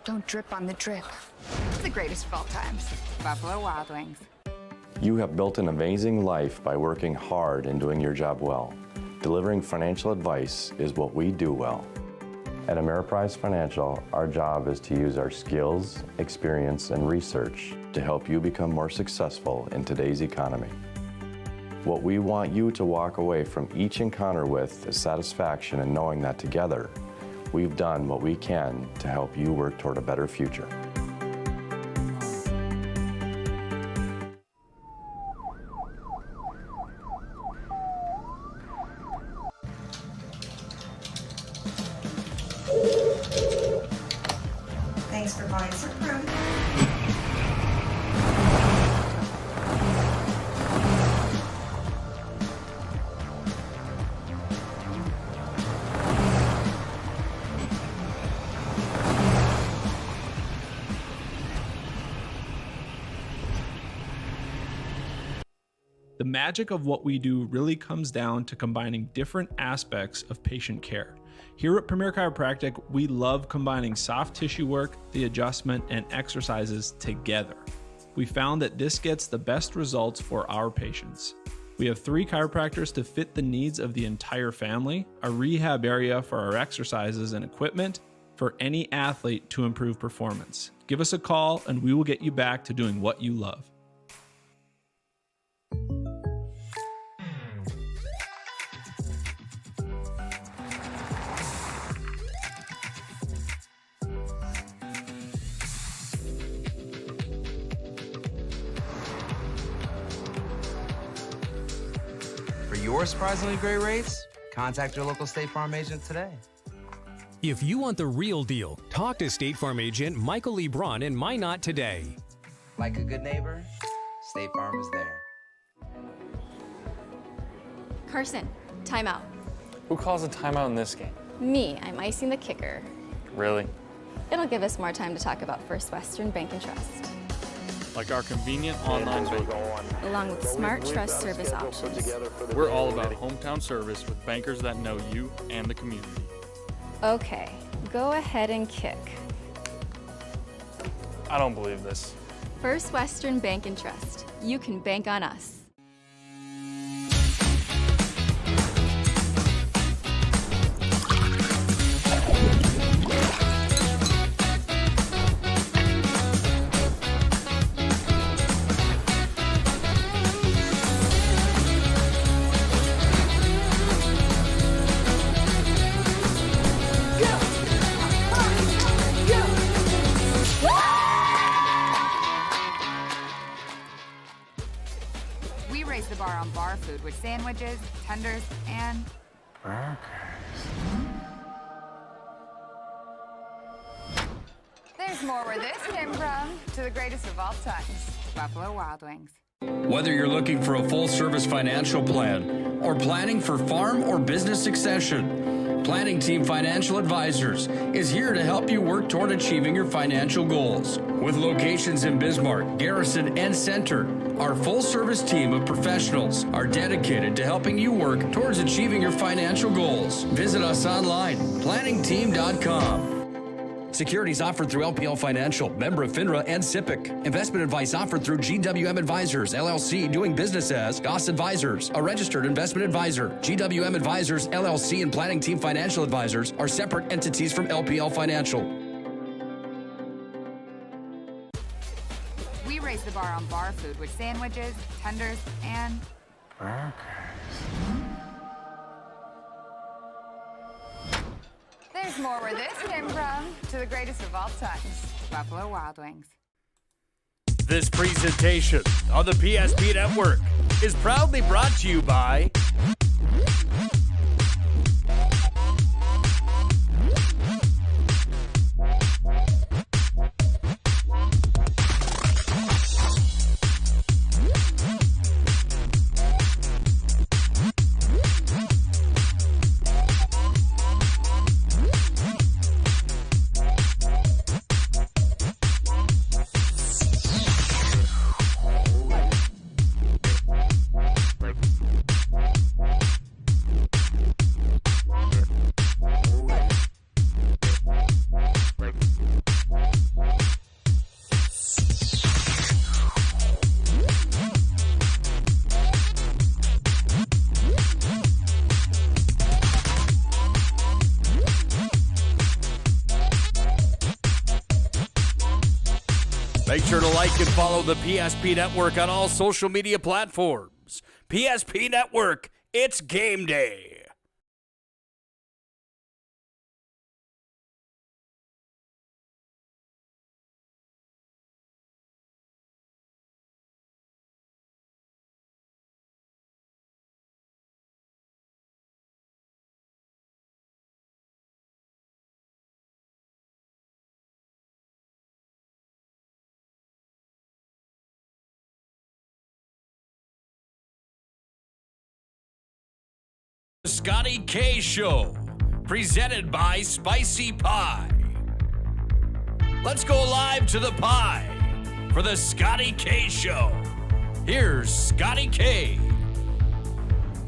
Don't drip on the drip. The greatest of all times. Buffalo Wild Wings. You have built an amazing life by working hard and doing your job well. Delivering financial advice is what we do well. At Ameriprise Financial, our job is to use our skills, experience, and research to help you become more successful in today's economy. What we want you to walk away from each encounter with is satisfaction in knowing that together, we've done what we can to help you work toward a better future. Thanks for buying some room. The magic of what we do really comes down to combining different aspects of patient care. Here at Premier Chiropractic, we love combining soft tissue work, the adjustment, and exercises together. We found that this gets the best results for our patients. We have 3 chiropractors to fit the needs of the entire family, a rehab area for our exercises and equipment, for any athlete to improve performance. Give us a call and we will get you back to doing what you love. For your surprisingly great rates, contact your local State Farm agent today. If you want the real deal, talk to State Farm agent Michael Lebron in Minot today. Like a good neighbor, State Farm is there. Carson, timeout. Who calls a timeout in this game? Me, I'm icing the kicker. Really? It'll give us more time to talk about First Western Bank and Trust, Like our convenient online banking. along with smart trust service options. We're all about hometown service with bankers that know you and the community. Okay, go ahead and kick. I don't believe this. First Western Bank and Trust. You can bank on us. We raise the bar on bar food with sandwiches, tenders, and there's more where this came from. To the greatest of all times, Buffalo Wild Wings. Whether you're looking for a full-service financial plan or planning for farm or business succession, Planning Team Financial Advisors is here to help you work toward achieving your financial goals. With locations in Bismarck, Garrison, and Center, our full-service team of professionals are dedicated to helping you work towards achieving your financial goals. Visit us online, planningteam.com. Securities offered through LPL Financial, member of FINRA and SIPC. Investment advice offered through GWM Advisors, LLC, doing business as Goss Advisors, a registered investment advisor. GWM Advisors, LLC, and Planning Team Financial Advisors are separate entities from LPL Financial. We raise the bar on bar food with sandwiches, tenders, and there's more where this came from. To the greatest of all times, Buffalo Wild Wings. This presentation on the PSP Network is proudly brought to you by Make sure to like and follow the PSP Network on all social media platforms. PSP Network, it's game day. Scotty K Show, presented by Spicy Pie. Let's go live to the pie for the Scotty K Show. Here's Scotty K.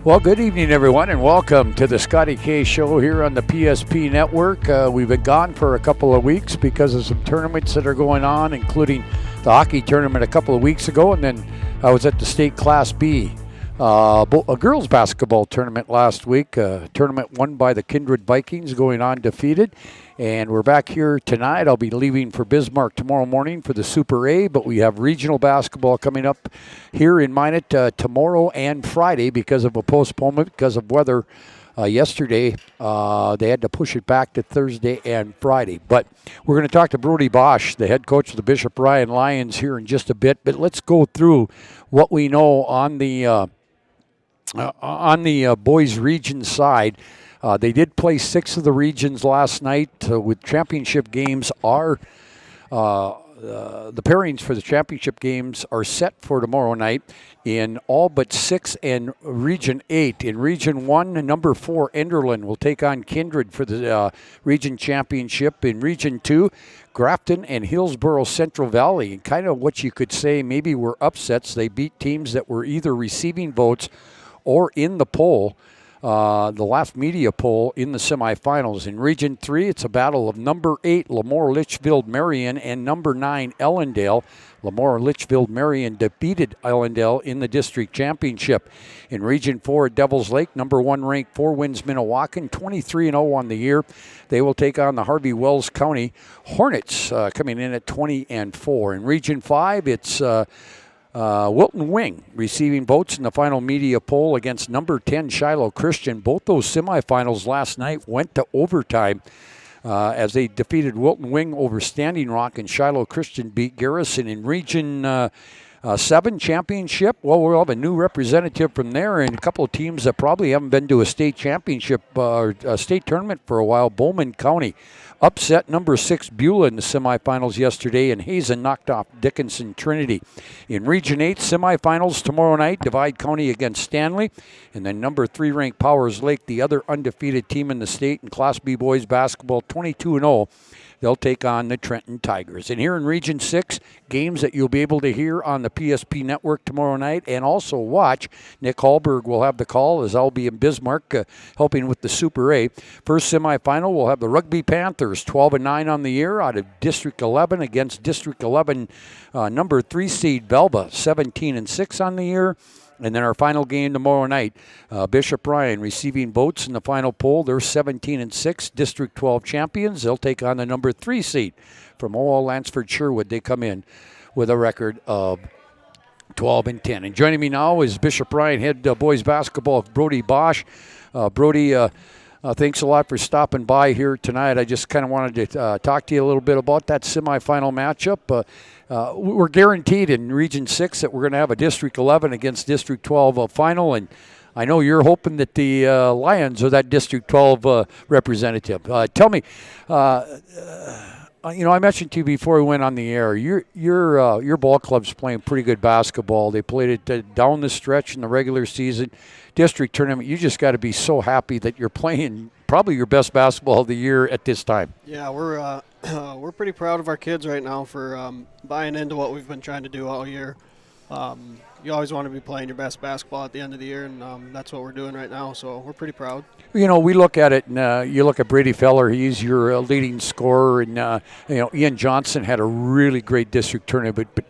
Well, good evening, everyone, and welcome to the Scotty K Show here on the PSP Network. We've been gone for a couple of weeks because of some tournaments that are going on, including the hockey tournament a couple of weeks ago, and then I was at the state Class B a girls basketball tournament last week, a tournament won by the Kindred Vikings, going undefeated. And we're back here tonight. I'll be leaving for Bismarck tomorrow morning for the Super A, but we have regional basketball coming up here in Minot tomorrow and Friday because of a postponement, because of weather. Yesterday, they had to push it back to Thursday and Friday. But we're going to talk to Brody Bosch, the head coach of the Bishop Ryan Lions, here in just a bit. But let's go through what we know on the boys region side. They did play 6 of the regions last night with championship games. The pairings for the championship games are set for tomorrow night in all but 6 and Region 8. In Region 1, number 4, Enderlin will take on Kindred for the region championship. In Region 2, Grafton and Hillsborough Central Valley. And kind of what you could say maybe were upsets. They beat teams that were either receiving votes or in the poll. The last media poll in the semifinals. In Region 3, it's a battle of number 8, Lemoore Litchfield Marion, and number 9, Ellendale. Lemoore Litchfield Marion defeated Ellendale in the district championship. In Region 4 at Devils Lake, number 1 ranked 4 Winds Minnewacan, 23-0 on the year. They will take on the Harvey Wells County Hornets, coming in at 20-4. In Region 5, it's Wilton Wing receiving votes in the final media poll against number 10 Shiloh Christian. Both those semifinals last night went to overtime as they defeated Wilton Wing over Standing Rock, and Shiloh Christian beat Garrison. In Region 7 championship, well, we'll have a new representative from there and a couple of teams that probably haven't been to a state championship or a state tournament for a while. Bowman County upset number 6 Beulah in the semifinals yesterday, and Hazen knocked off Dickinson Trinity. In Region 8 semifinals tomorrow night, Divide County against Stanley, and then number 3 ranked Powers Lake, the other undefeated team in the state in Class B boys basketball, 22-0. They'll take on the Trenton Tigers. And here in Region 6, games that you'll be able to hear on the PSP Network tomorrow night and also watch. Nick Hallberg will have the call as I'll be in Bismarck helping with the Super A. First semifinal, we'll have the Rugby Panthers, 12-9 on the year out of District 11 against District 11 number 3 seed Belva, 17-6 on the year. And then our final game tomorrow night, Bishop Ryan receiving votes in the final poll. They're 17-6, District 12 champions. They'll take on the number 3 seed from OL Lansford Sherwood. They come in with a record of 12-10. And joining me now is Bishop Ryan head boys basketball, Brody Bosch. Brody, thanks a lot for stopping by here tonight. I just kind of wanted to talk to you a little bit about that semifinal matchup. We're guaranteed in Region 6 that we're going to have a District 11 against District 12 final, and I know you're hoping that the Lions are that District 12 representative. Tell me, I mentioned to you before we went on the air, your ball club's playing pretty good basketball. They played it down the stretch in the regular season. District tournament, you just got to be so happy that you're playing probably your best basketball of the year at this time. Yeah, we're pretty proud of our kids right now for buying into what we've been trying to do all year. You always want to be playing your best basketball at the end of the year, and that's what we're doing right now, so we're pretty proud. You know, we look at it, and you look at Brady Feller, he's your leading scorer, and Ian Johnson had a really great district tournament, but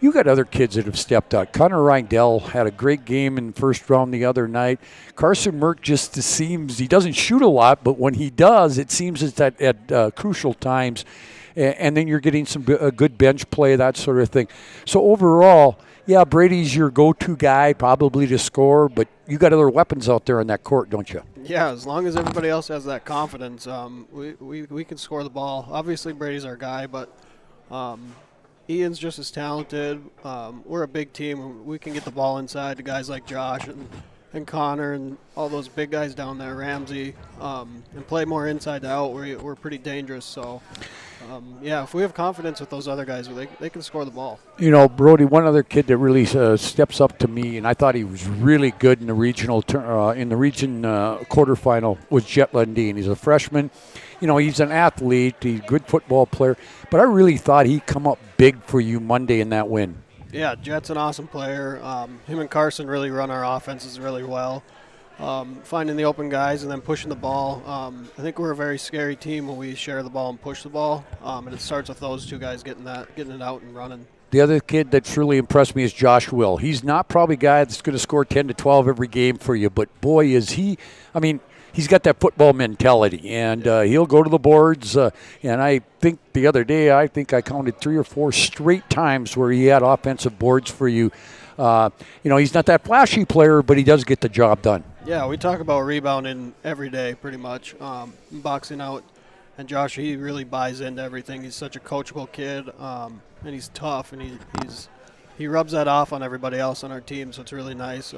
you got other kids that have stepped up. Connor Reindell had a great game in the first round the other night. Carson Merck just seems, he doesn't shoot a lot, but when he does, it seems it's at crucial times. And then you're getting some good bench play, that sort of thing. So overall, yeah, Brady's your go-to guy probably to score, but you got other weapons out there on that court, don't you? Yeah, as long as everybody else has that confidence, we can score the ball. Obviously, Brady's our guy, but Ian's just as talented. We're a big team. We can get the ball inside to guys like Josh and Connor and all those big guys down there, Ramsey, and play more inside to out. We're pretty dangerous, so... yeah, if we have confidence with those other guys, they can score the ball. You know, Brody, one other kid that really steps up to me, and I thought he was really good in the regional quarterfinal, was Jet Lundeen. He's a freshman. You know, he's an athlete. He's a good football player. But I really thought he'd come up big for you Monday in that win. Yeah, Jet's an awesome player. Him and Carson really run our offenses really well. Finding the open guys and then pushing the ball. I think we're a very scary team when we share the ball and push the ball, and it starts with those two guys getting it out and running. The other kid that's really impressed me is Josh Will. He's not probably a guy that's going to score 10 to 12 every game for you, but boy, is he – I mean, he's got that football mentality, and he'll go to the boards. And I think the other day, I counted 3 or 4 straight times where he had offensive boards for you. You know, he's not that flashy player, but he does get the job done. Yeah, we talk about rebounding every day pretty much, boxing out. And Josh, he really buys into everything. He's such a coachable kid, and he's tough, and he rubs that off on everybody else on our team, so it's really nice.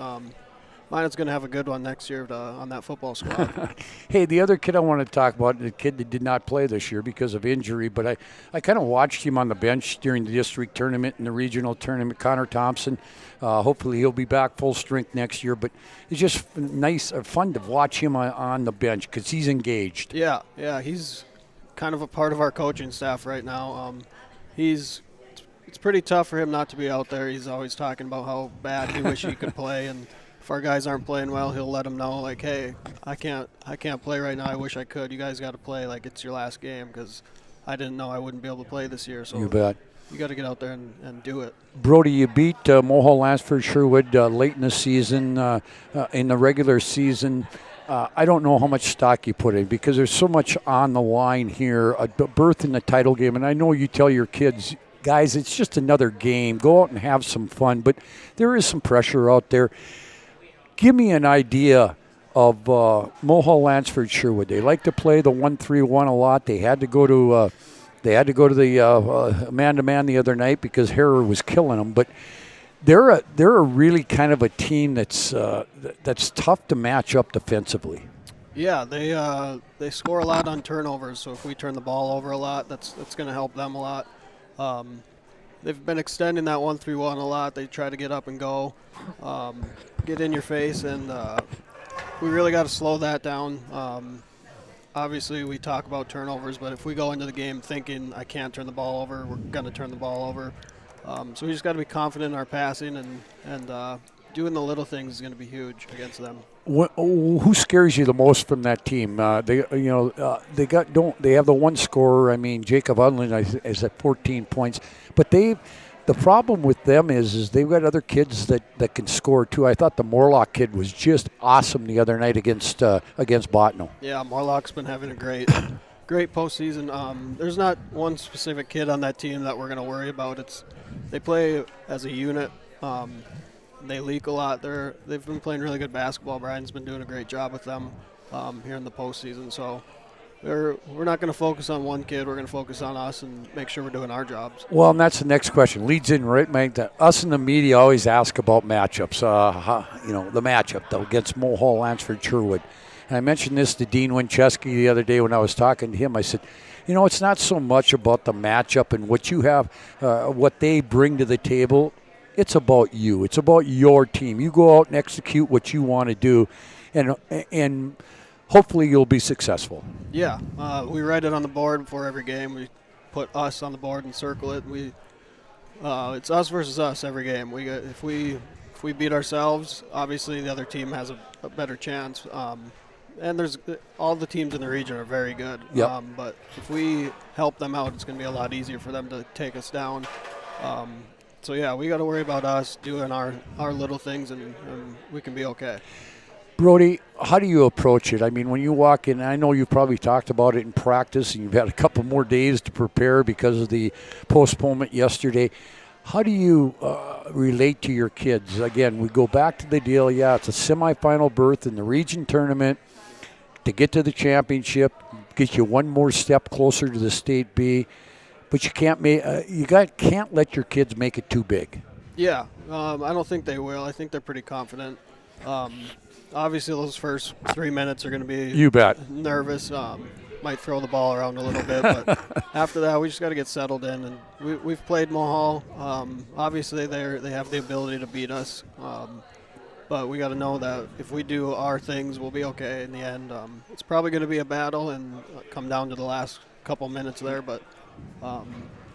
Mine's going to have a good one next year on that football squad. Hey, the other kid I want to talk about, the kid that did not play this year because of injury, but I kind of watched him on the bench during the district tournament and the regional tournament, Connor Thompson. Hopefully he'll be back full strength next year, but it's just nice, fun to watch him on the bench because he's engaged. Yeah, he's kind of a part of our coaching staff right now. It's pretty tough for him not to be out there. He's always talking about how bad he wish he could play, and if our guys aren't playing well, he'll let them know, like, hey, I can't play right now. I wish I could. You guys got to play like it's your last game because I didn't know I wouldn't be able to play this year. So you bet. You got to get out there and do it. Brody, you beat Mohall Lansford Sherwood late in the season, in the regular season. I don't know how much stock you put in because there's so much on the line here, a berth in the title game. And I know you tell your kids, guys, it's just another game. Go out and have some fun. But there is some pressure out there. Give me an idea of Mohall Lansford Sherwood. They like to play the 1-3-1 a lot. They had to go to the man-to-man the other night because Harrer was killing them. But they're a really kind of a team that's tough to match up defensively. Yeah, they score a lot on turnovers. So if we turn the ball over a lot, that's going to help them a lot. They've been extending that 1-3-1 a lot. They try to get up and go, get in your face, and we really got to slow that down. Obviously, we talk about turnovers, but if we go into the game thinking I can't turn the ball over, we're going to turn the ball over. So we just got to be confident in our passing, and doing the little things is going to be huge against them. Who scares you the most from that team? They have the one scorer. I mean, Jacob Unlin is at 14 points, but the problem with them is they've got other kids that can score too. I thought the Morlock kid was just awesome the other night against Botno. Yeah, Morlock's been having a great postseason. There's not one specific kid on that team that we're going to worry about. They play as a unit. They leak a lot. They've been playing really good basketball. Brian's been doing a great job with them here in the postseason. So we're not going to focus on one kid. We're going to focus on us and make sure we're doing our jobs. Well, and that's the next question. Leads in right, Mike. Us in the media always ask about matchups. The matchup though against Mohall Lansford Sherwood. And I mentioned this to Dean Winchesky the other day when I was talking to him. I said, it's not so much about the matchup and what you have, what they bring to the table. It's about you. It's about your team. You go out and execute what you want to do, and hopefully you'll be successful. Yeah, we write it on the board before every game. We put us on the board and circle it. It's us versus us every game. If we beat ourselves, obviously the other team has a better chance. And there's all the teams in the region are very good. Yep. But if we help them out, it's going to be a lot easier for them to take us down. So yeah, we got to worry about us doing our little things, and we can be okay. Brody, how do you approach it? I mean, when you walk in, I know you've probably talked about it in practice, and you've had a couple more days to prepare because of the postponement yesterday. How do you relate to your kids? Again, we go back to the deal, it's a semifinal berth in the region tournament to get to the championship, get you one more step closer to the state B, but you can't can't let your kids make it too big. Yeah, I don't think they will. I think they're pretty confident. Obviously, those first 3 minutes are going to be you bet nervous. Might throw the ball around a little bit, but after that, we just got to get settled in. And we've played Mohall. Obviously, they have the ability to beat us, but we got to know that if we do our things, we'll be okay in the end. It's probably going to be a battle and come down to the last couple minutes there, but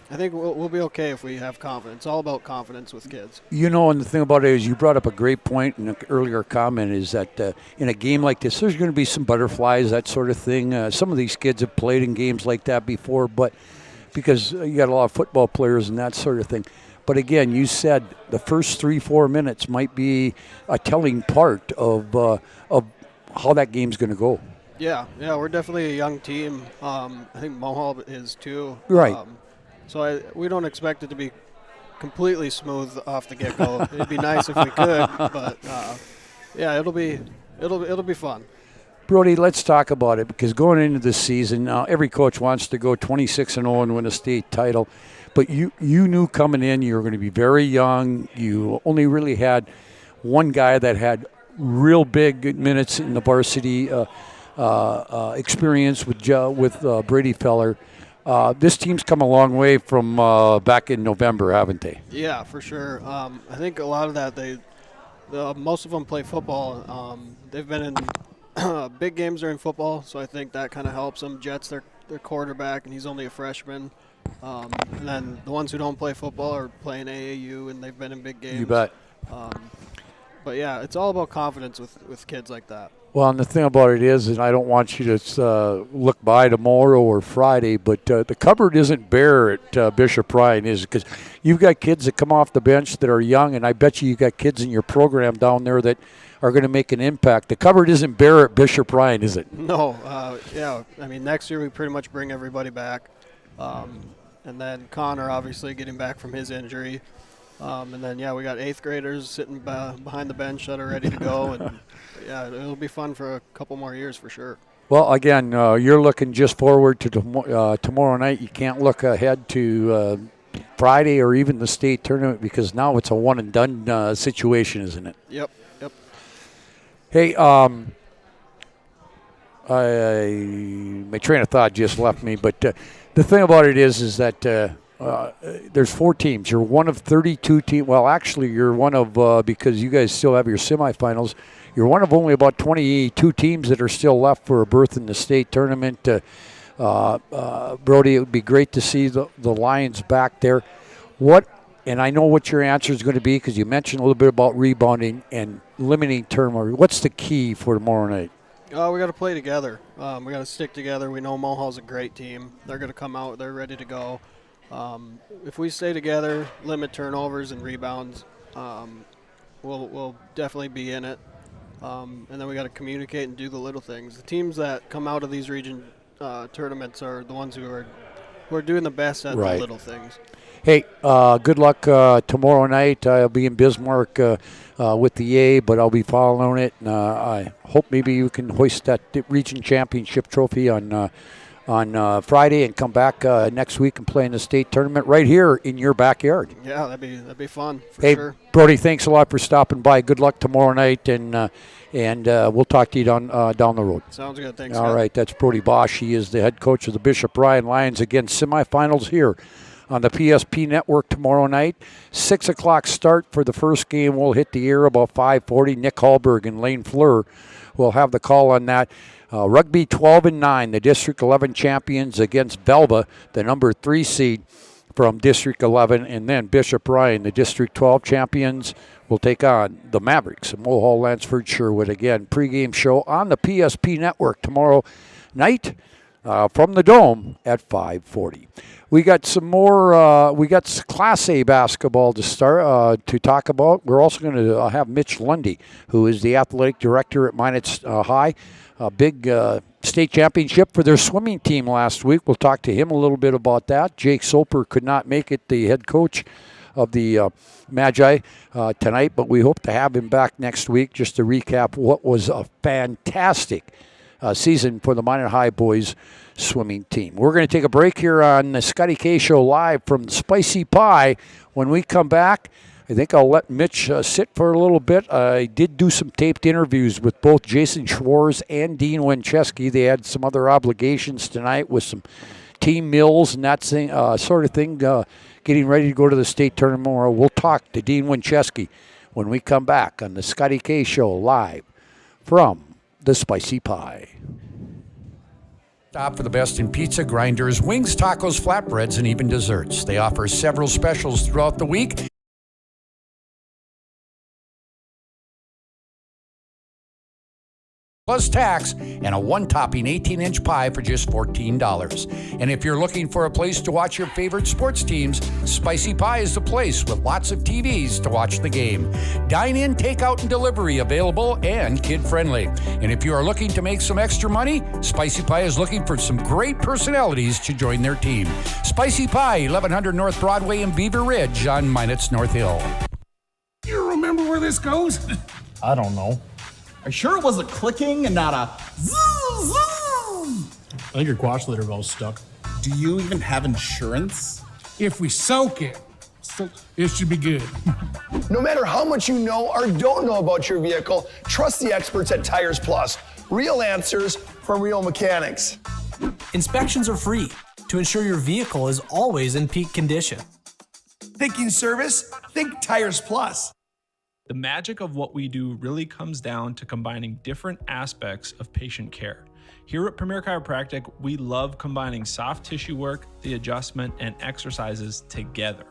I think we'll be okay if we have confidence. It's all about confidence with kids. You know, and the thing about it is you brought up a great point in an earlier comment is that in a game like this, there's going to be some butterflies, that sort of thing. Some of these kids have played in games like that before, but because you got a lot of football players and that sort of thing. But again, you said the first 3-4 minutes might be a telling part of how that game's going to go. Yeah, we're definitely a young team. I think Mohall is too. Right. So we don't expect it to be completely smooth off the get-go. It'd be nice if we could, but it'll be fun. Brody, let's talk about it, because going into this season, every coach wants to go 26-0 and win a state title, but you knew coming in you were going to be very young. You only really had one guy that had real big minutes in the varsity experience with Brady Feller. This team's come a long way from back in November, haven't they? Yeah, for sure. I think a lot of that, most of them play football. They've been in big games during football, so I think that kind of helps them. Jet's their quarterback, and he's only a freshman. And then the ones who don't play football are playing AAU, and they've been in big games. You bet. But yeah, it's all about confidence with kids like that. Well, and the thing about it is, and I don't want you to look by tomorrow or Friday, but the cupboard isn't bare at Bishop Ryan, is it? Because you've got kids that come off the bench that are young, and I bet you've got kids in your program down there that are going to make an impact. The cupboard isn't bare at Bishop Ryan, is it? No. I mean, next year we pretty much bring everybody back. And then Connor obviously getting back from his injury. And then, we got 8th graders sitting behind the bench that are ready to go. And, it'll be fun for a couple more years for sure. Well, again, you're looking just forward to tomorrow night. You can't look ahead to Friday or even the state tournament, because now it's a one-and-done situation, isn't it? Yep. Hey, my train of thought just left me, but the thing about it is that there's 4 teams. You're one of 32 teams. Well, actually, you're one of, because you guys still have your semifinals, you're one of only about 22 teams that are still left for a berth in the state tournament. Brody, it would be great to see the Lions back there. And I know what your answer is going to be, because you mentioned a little bit about rebounding and limiting turnover. What's the key for tomorrow night? We got to play together. We got to stick together. We know Mohall's a great team. They're going to come out. They're ready to go. If we stay together, limit turnovers and rebounds, we'll definitely be in it. And then we got to communicate and do the little things. The teams that come out of these region tournaments are the ones who are doing the best at the little things. Hey, good luck tomorrow night. I'll be in Bismarck with the A, but I'll be following it. And I hope maybe you can hoist that region championship trophy on Friday and come back next week and play in the state tournament right here in your backyard. Yeah, that'd be fun for sure. Brody, thanks a lot for stopping by. Good luck tomorrow night, and we'll talk to you down the road. Sounds good. Thanks. All right, that's Brody Bosch. He is the head coach of the Bishop Ryan Lions. Again, semifinals here on the PSP Network tomorrow night. 6 o'clock start for the first game. We'll hit the air about 5:40. Nick Hallberg and Lane Fleur will have the call on that. Rugby 12-9, the District 11 champions against Velva, the number 3 seed from District 11. And then Bishop Ryan, the District 12 champions, will take on the Mavericks of Mohall, Lansford, Sherwood. Again, pregame show on the PSP Network tomorrow night. from the Dome at 5:40. We got some more. We got Class A basketball to start to talk about. We're also going to have Mitch Lundy, who is the athletic director at Minot High. A big state championship for their swimming team last week. We'll talk to him a little bit about that. Jake Soper could not make it, the head coach of the Magi tonight, but we hope to have him back next week just to recap what was a fantastic season for the Minot High boys swimming team. We're going to take a break here on the Scotty K Show live from Spicy Pie. When we come back, I think I'll let Mitch sit for a little bit. I did do some taped interviews with both Jason Schwartz and Dean Winchesky. They had some other obligations tonight with some team meals and that sort of thing, getting ready to go to the state tournament tomorrow. We'll talk to Dean Winchesky when we come back on the Scotty K Show live from the Spicy Pie. Stop for the best in pizza, grinders, wings, tacos, flatbreads, and even desserts. They offer several specials throughout the week. Plus tax, and a one-topping 18-inch pie for just $14. And if you're looking for a place to watch your favorite sports teams, Spicy Pie is the place with lots of TVs to watch the game. Dine-in, takeout, and delivery available and kid-friendly. And if you are looking to make some extra money, Spicy Pie is looking for some great personalities to join their team. Spicy Pie, 1100 North Broadway in Beaver Ridge on Minot's North Hill. You remember where this goes? I don't know. Are you sure it was a clicking and not a zoom, zoom? I think your quash litter valve's stuck. Do you even have insurance? If we soak it, it should be good. No matter how much you know or don't know about your vehicle, trust the experts at Tires Plus. Real answers from real mechanics. Inspections are free to ensure your vehicle is always in peak condition. Thinking service? Think Tires Plus. The magic of what we do really comes down to combining different aspects of patient care. Here at Premier Chiropractic, we love combining soft tissue work, the adjustment, and exercises together.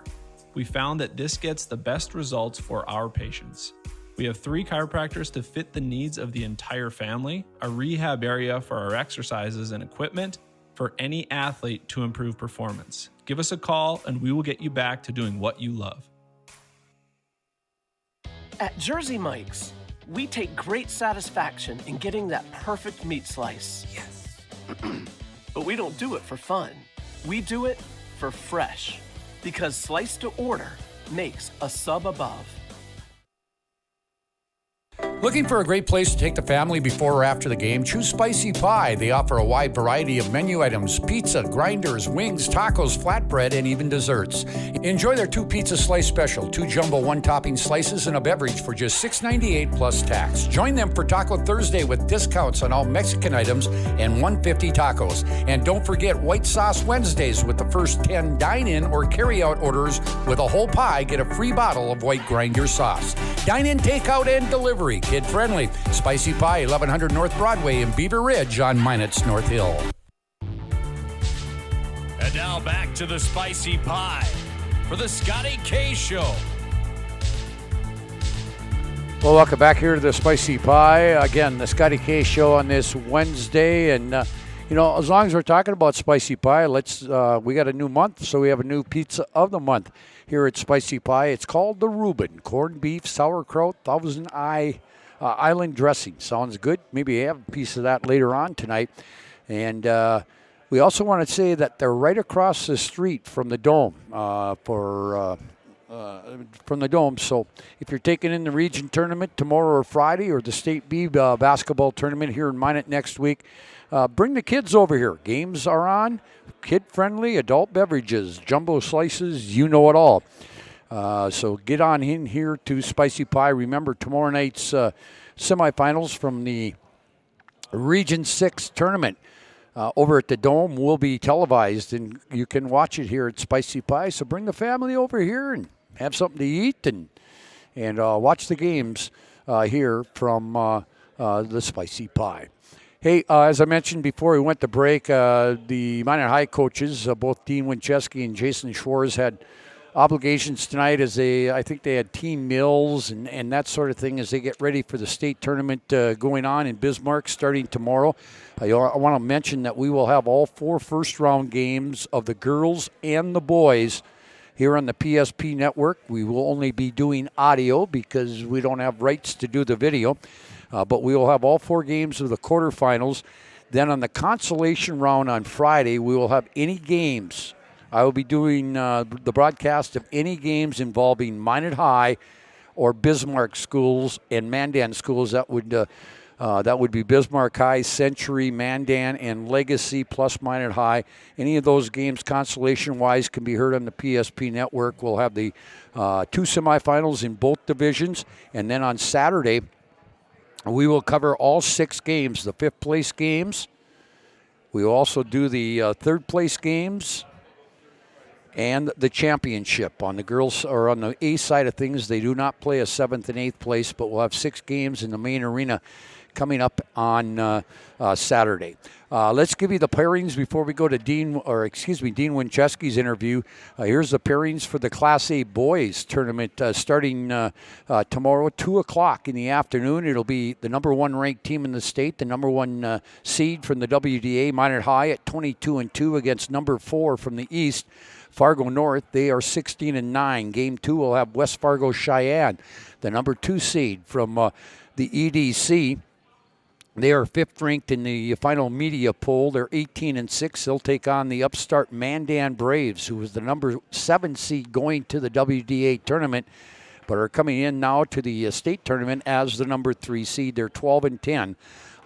We found that this gets the best results for our patients. We have 3 chiropractors to fit the needs of the entire family, a rehab area for our exercises and equipment for any athlete to improve performance. Give us a call and we will get you back to doing what you love. At Jersey Mike's, we take great satisfaction in getting that perfect meat slice. Yes. But we don't do it for fun. We do it for fresh. Because slice to order makes a sub above. Looking for a great place to take the family before or after the game? Choose Spicy Pie. They offer a wide variety of menu items, pizza, grinders, wings, tacos, flatbread, and even desserts. Enjoy their 2 pizza slice special, 2 jumbo one-topping slices, and a beverage for just $6.98 plus tax. Join them for Taco Thursday with discounts on all Mexican items and $1.50 tacos. And don't forget White Sauce Wednesdays with the first 10 dine-in or carry-out orders with a whole pie. Get a free bottle of white grinder sauce. Dine-in, takeout, and delivery. Kid-friendly. Spicy Pie, 1100 North Broadway in Beaver Ridge on Minot's North Hill. And now back to the Spicy Pie for the Scotty K Show. Well, welcome back here to the Spicy Pie. Again, the Scotty K Show on this Wednesday. And, as long as we're talking about Spicy Pie, we got a new month, so we have a new pizza of the month here at Spicy Pie. It's called the Reuben. Corned beef, sauerkraut, Thousand Island dressing. Sounds good. Maybe have a piece of that later on tonight. And we also want to say that they're right across the street from the Dome from the Dome. So if you're taking in the region tournament tomorrow or Friday, or the State B basketball tournament here in Minot next week, bring the kids over here. Games are on. Kid-friendly, adult beverages, jumbo slices, you know it all. So get on in here to Spicy Pie. Remember, tomorrow night's semifinals from the Region 6 tournament over at the Dome will be televised, and you can watch it here at Spicy Pie. So bring the family over here and have something to eat and watch the games here from the Spicy Pie. Hey, as I mentioned before we went to break, the Minot High coaches, both Dean Winchesky and Jason Schwartz, had obligations tonight as I think they had team meals and that sort of thing as they get ready for the state tournament going on in Bismarck starting tomorrow. I want to mention that we will have all 4 first-round games of the girls and the boys here on the PSP network. We will only be doing audio because we don't have rights to do the video, but we will have all 4 games of the quarterfinals. Then on the consolation round on Friday, we will have any games. I will be doing the broadcast of any games involving Minot High or Bismarck schools and Mandan schools. That would be Bismarck High, Century, Mandan, and Legacy plus Minot High. Any of those games, consolation-wise, can be heard on the PSP network. We'll have the 2 semifinals in both divisions. And then on Saturday, we will cover all 6 games, the 5th-place games. We will also do the 3rd-place games and the championship. On the girls, or on the A side of things, they do not play a 7th and 8th place, but we'll have 6 games in the main arena coming up on Saturday. Let's give you the pairings before we go to Dean Winchesky's interview. Here's the pairings for the Class A boys tournament starting tomorrow at 2 o'clock in the afternoon. It'll be the number 1 ranked team in the state, the number 1 seed from the WDA, Minot High at 22-2 against number 4 from the East, Fargo North. They are 16-9. Game 2 will have West Fargo Cheyenne, the number 2 seed from the EDC. They are 5th ranked in the final media poll. They're 18-6. They'll take on the upstart Mandan Braves, who was the number 7 seed going to the WDA tournament, but are coming in now to the state tournament as the number 3 seed. They're 12-10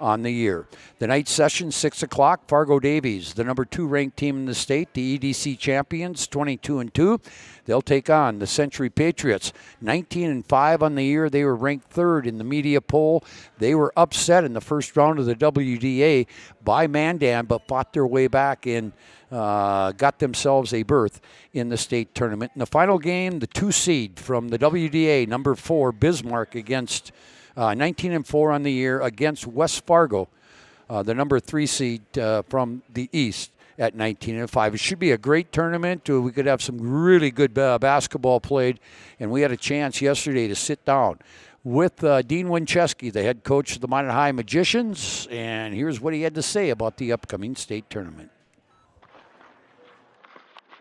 on the year. The night session, 6 o'clock, Fargo Davies, the number 2 ranked team in the state, the EDC champions, 22-2. They'll take on the Century Patriots, 19-5 on the year. They were ranked 3rd in the media poll. They were upset in the first round of the WDA by Mandan, but fought their way back and got themselves a berth in the state tournament. In the final game, the 2 seed from the WDA, number 4, Bismarck, against 19-4 on the year against West Fargo, the number 3 seed from the East at 19-5. It should be a great tournament. We could have some really good basketball played, and we had a chance yesterday to sit down with Dean Winchesky, the head coach of the Minot High Magicians, and here's what he had to say about the upcoming state tournament.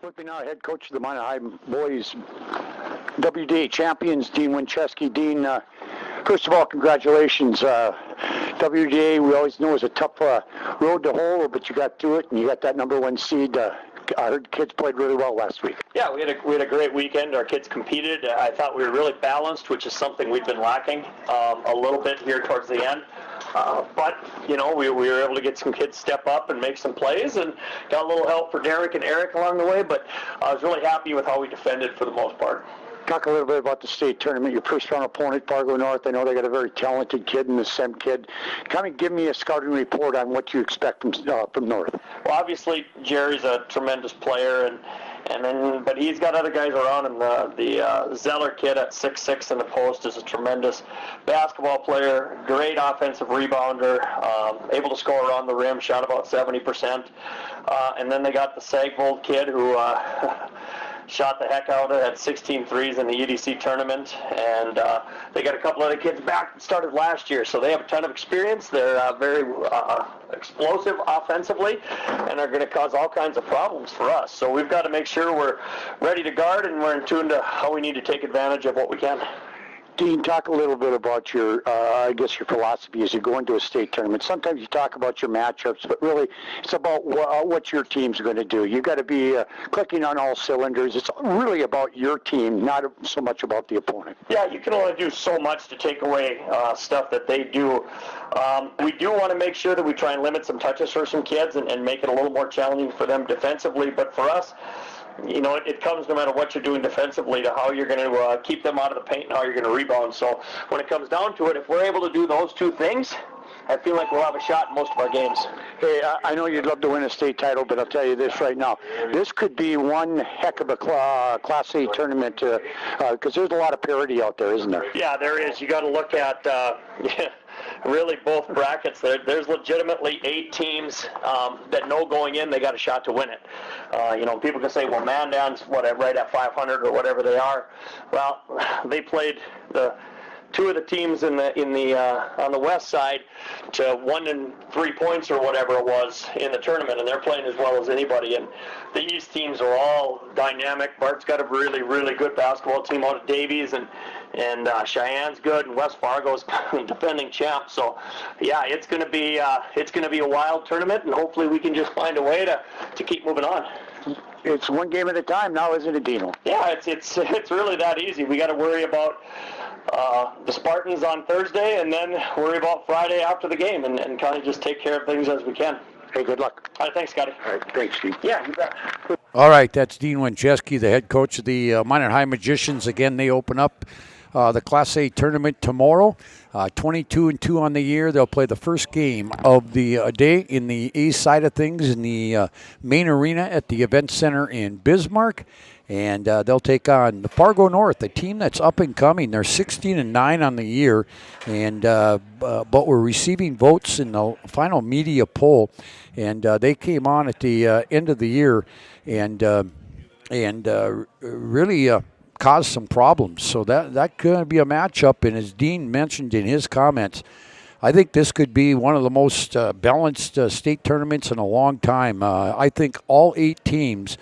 With me now, head coach of the Minot High boys WDA champions, Dean Winchesky. Dean, first of all, congratulations. WDA, we always know, is a tough road to hoe, but you got through it, and you got that number 1 seed. I heard kids played really well last week. Yeah, we had a great weekend. Our kids competed. I thought we were really balanced, which is something we've been lacking a little bit here towards the end. But, you know, we were able to get some kids step up and make some plays, and got a little help for Derek and Eric along the way, but I was really happy with how we defended for the most part. Talk a little bit about the state tournament. Your first-round opponent, Fargo North. I know they got a very talented kid in the SEM kid. Kind of give me a scouting report on what you expect from North. Well, obviously, Jerry's a tremendous player, but he's got other guys around him. The Zeller kid at 6'6" in the post is a tremendous basketball player, great offensive rebounder, able to score around the rim, shot about 70%. And then they got the Sagvold kid who shot the heck out of it, had 16 threes in the EDC tournament, and they got a couple other kids back that started last year, so they have a ton of experience. They're very explosive offensively, and are going to cause all kinds of problems for us. So we've got to make sure we're ready to guard, and we're in tune to how we need to take advantage of what we can. Dean, talk a little bit about your, your philosophy as you go into a state tournament. Sometimes you talk about your matchups, but really it's about what your team's going to do. You've got to be clicking on all cylinders. It's really about your team, not so much about the opponent. Yeah, you can only do so much to take away stuff that they do. We do want to make sure that we try and limit some touches for some kids and make it a little more challenging for them defensively, but for us, you know, it comes no matter what you're doing defensively to how you're going to keep them out of the paint and how you're going to rebound. So when it comes down to it, if we're able to do those 2 things, I feel like we'll have a shot in most of our games. Hey, I know you'd love to win a state title, but I'll tell you this right now. This could be one heck of a Class A tournament because there's a lot of parity out there, isn't there? Yeah, there is. You got to look at really both brackets, there's legitimately 8 teams that know going in they got a shot to win it. People can say, well, Mandan's right at 500 or whatever they are. Well, they played the 2 of the teams in the on the west side to 1 and 3 points or whatever it was in the tournament, and they're playing as well as anybody. And the east teams are all dynamic. Bart's got a really, really good basketball team out of Davies, and Cheyenne's good, and West Fargo's defending champ. So yeah, it's going to be a wild tournament, and hopefully we can just find a way to keep moving on. It's one game at a time now, isn't it, Dino? Yeah, it's really that easy. We got to worry about the Spartans on Thursday, and then worry about Friday after the game, and kind of just take care of things as we can. Hey, good luck. All right, thanks, Scotty. All right, thanks, Steve. Yeah, you bet. All right, that's Dean Winchesky, the head coach of the Minot High Magicians. Again, they open up the Class A tournament tomorrow. 22-2 on the year. They'll play the first game of the day in the A side of things in the main arena at the Event Center in Bismarck. And they'll take on the Fargo North, a team that's up and coming. They're 16-9 on the year, and but we're receiving votes in the final media poll. And they came on at the end of the year and really caused some problems. So that could be a matchup. And as Dean mentioned in his comments, I think this could be one of the most balanced state tournaments in a long time. I think all 8 teams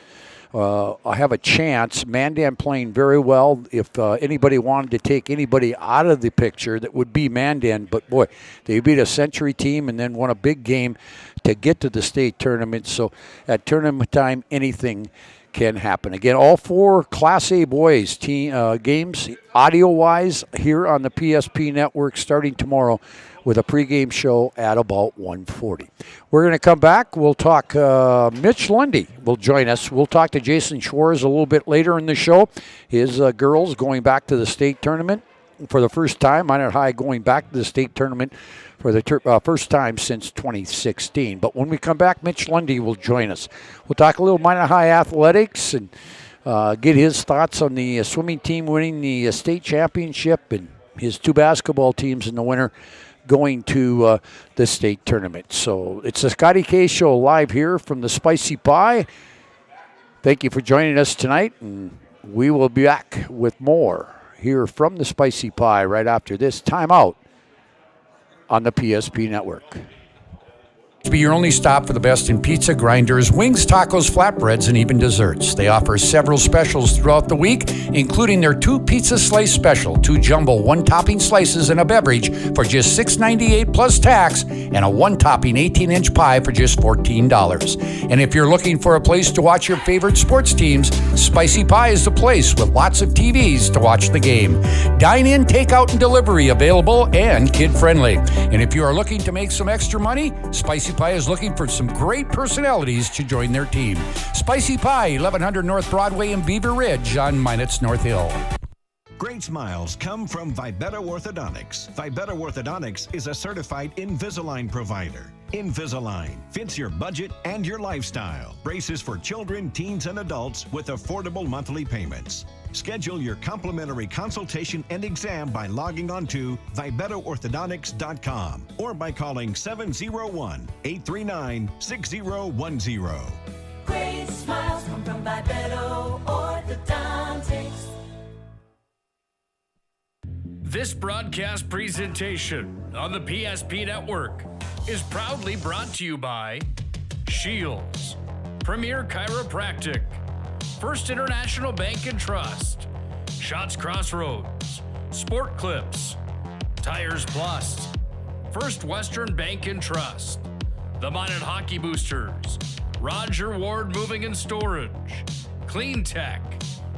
have a chance. Mandan playing very well. If anybody wanted to take anybody out of the picture, that would be Mandan. But boy, they beat a Century team and then won a big game to get to the state tournament. So at tournament time, anything can happen. Again, all 4 Class A boys games, audio-wise, here on the PSP Network starting tomorrow with a pregame show at about 1:40. We're going to come back. We'll talk. Mitch Lundy will join us. We'll talk to Jason Schwartz a little bit later in the show. His girls going back to the state tournament for the first time. Minot High going back to the state tournament for the first time since 2016. But when we come back, Mitch Lundy will join us. We'll talk a little Minot High athletics and get his thoughts on the swimming team winning the state championship and his 2 basketball teams in the winter going to the state tournament. So it's the Scotty K Show live here from the Spicy Pie. Thank you for joining us tonight, and we will be back with more here from the Spicy Pie right after this timeout on the PSP Network. To be your only stop for the best in pizza, grinders, wings, tacos, flatbreads, and even desserts. They offer several specials throughout the week, including their 2 pizza slice special, 2 jumbo 1-topping slices and a beverage for just $6.98 plus tax, and a 1-topping 18-inch pie for just $14. And if you're looking for a place to watch your favorite sports teams, Spicy Pie is the place with lots of TVs to watch the game. Dine-in, takeout, and delivery available and kid-friendly. And if you are looking to make some extra money, Spicy Pie is looking for some great personalities to join their team. Spicy Pie, 1100 North Broadway in Beaver Ridge on Minot's North Hill. Great smiles come from Vibetta Orthodontics. Vibetta Orthodontics is a certified Invisalign provider. Invisalign fits your budget and your lifestyle. Braces for children, teens, and adults with affordable monthly payments. Schedule your complimentary consultation and exam by logging on to VibettaOrthodontics.com or by calling 701-839-6010. Great smiles come from Vibetta Orthodontics. This broadcast presentation on the PSP Network is proudly brought to you by Shields, Premier Chiropractic, First International Bank and Trust, Shots Crossroads, Sport Clips, Tires Plus, First Western Bank and Trust, the Minot Hockey Boosters, Roger Ward Moving and Storage, Clean Tech,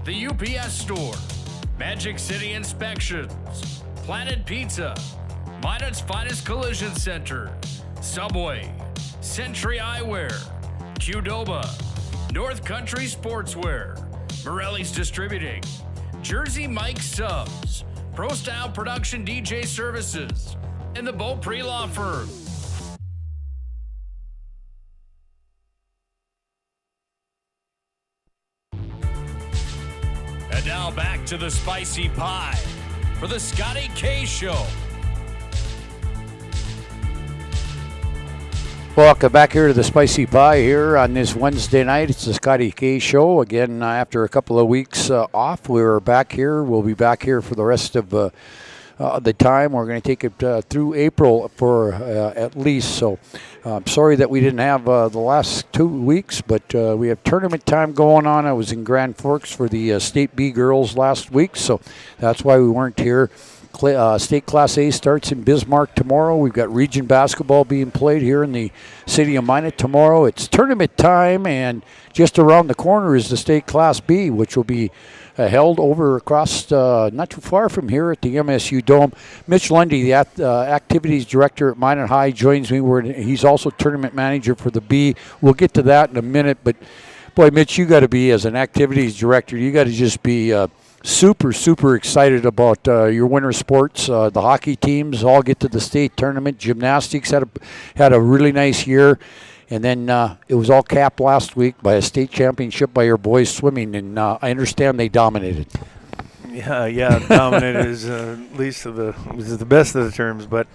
the UPS Store, Magic City Inspections, Planet Pizza, Minot's Finest Collision Center, Subway, Century Eyewear, Qdoba, North Country Sportswear, Morelli's Distributing, Jersey Mike Subs, Pro Style Production DJ Services, and the Beaupre Law Firm. And now back to the Spicy Pie for the Scotty K Show. Welcome back here to the Spicy Pie here on this Wednesday night. It's the Scotty K Show. Again, after a couple of weeks off, we're back here. We'll be back here for the rest of the time. We're going to take it through April for at least. So I'm sorry that we didn't have the last 2 weeks, but we have tournament time going on. I was in Grand Forks for the State B girls last week, so that's why we weren't here. State Class A starts in Bismarck tomorrow. We've got region basketball being played here in the city of Minot tomorrow. It's tournament time, and just around the corner is the State Class B, which will be held over across not too far from here at the MSU Dome. Mitch Lundy, the activities director at Minot High, joins me. He's also tournament manager for the B. We'll get to that in a minute, but boy, Mitch, you got to be, as an activities director, you got to just be super excited about your winter sports. The hockey teams all get to the state tournament. Gymnastics had a really nice year, and then it was all capped last week by a state championship by your boys swimming, and I understand they dominated. Yeah, dominated is least of the best of the terms, but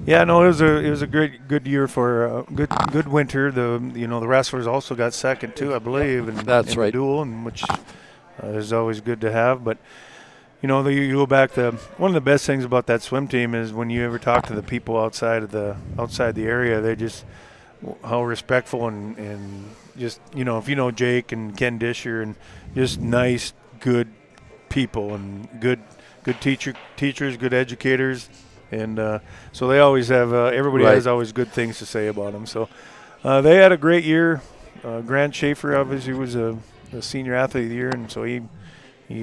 yeah, no, it was a good year for good winter. The wrestlers also got second too, I believe, and that's right. The duel, and which is always good to have. But you go back to one of the best things about that swim team is when you ever talk to the people outside the area, they just how respectful and just if you know Jake and Ken Disher, and just nice, good people and good teachers, good educators, and so they always have everybody has always good things to say about them. So they had a great year. Grant Schaefer obviously was a senior athlete of the year, and so he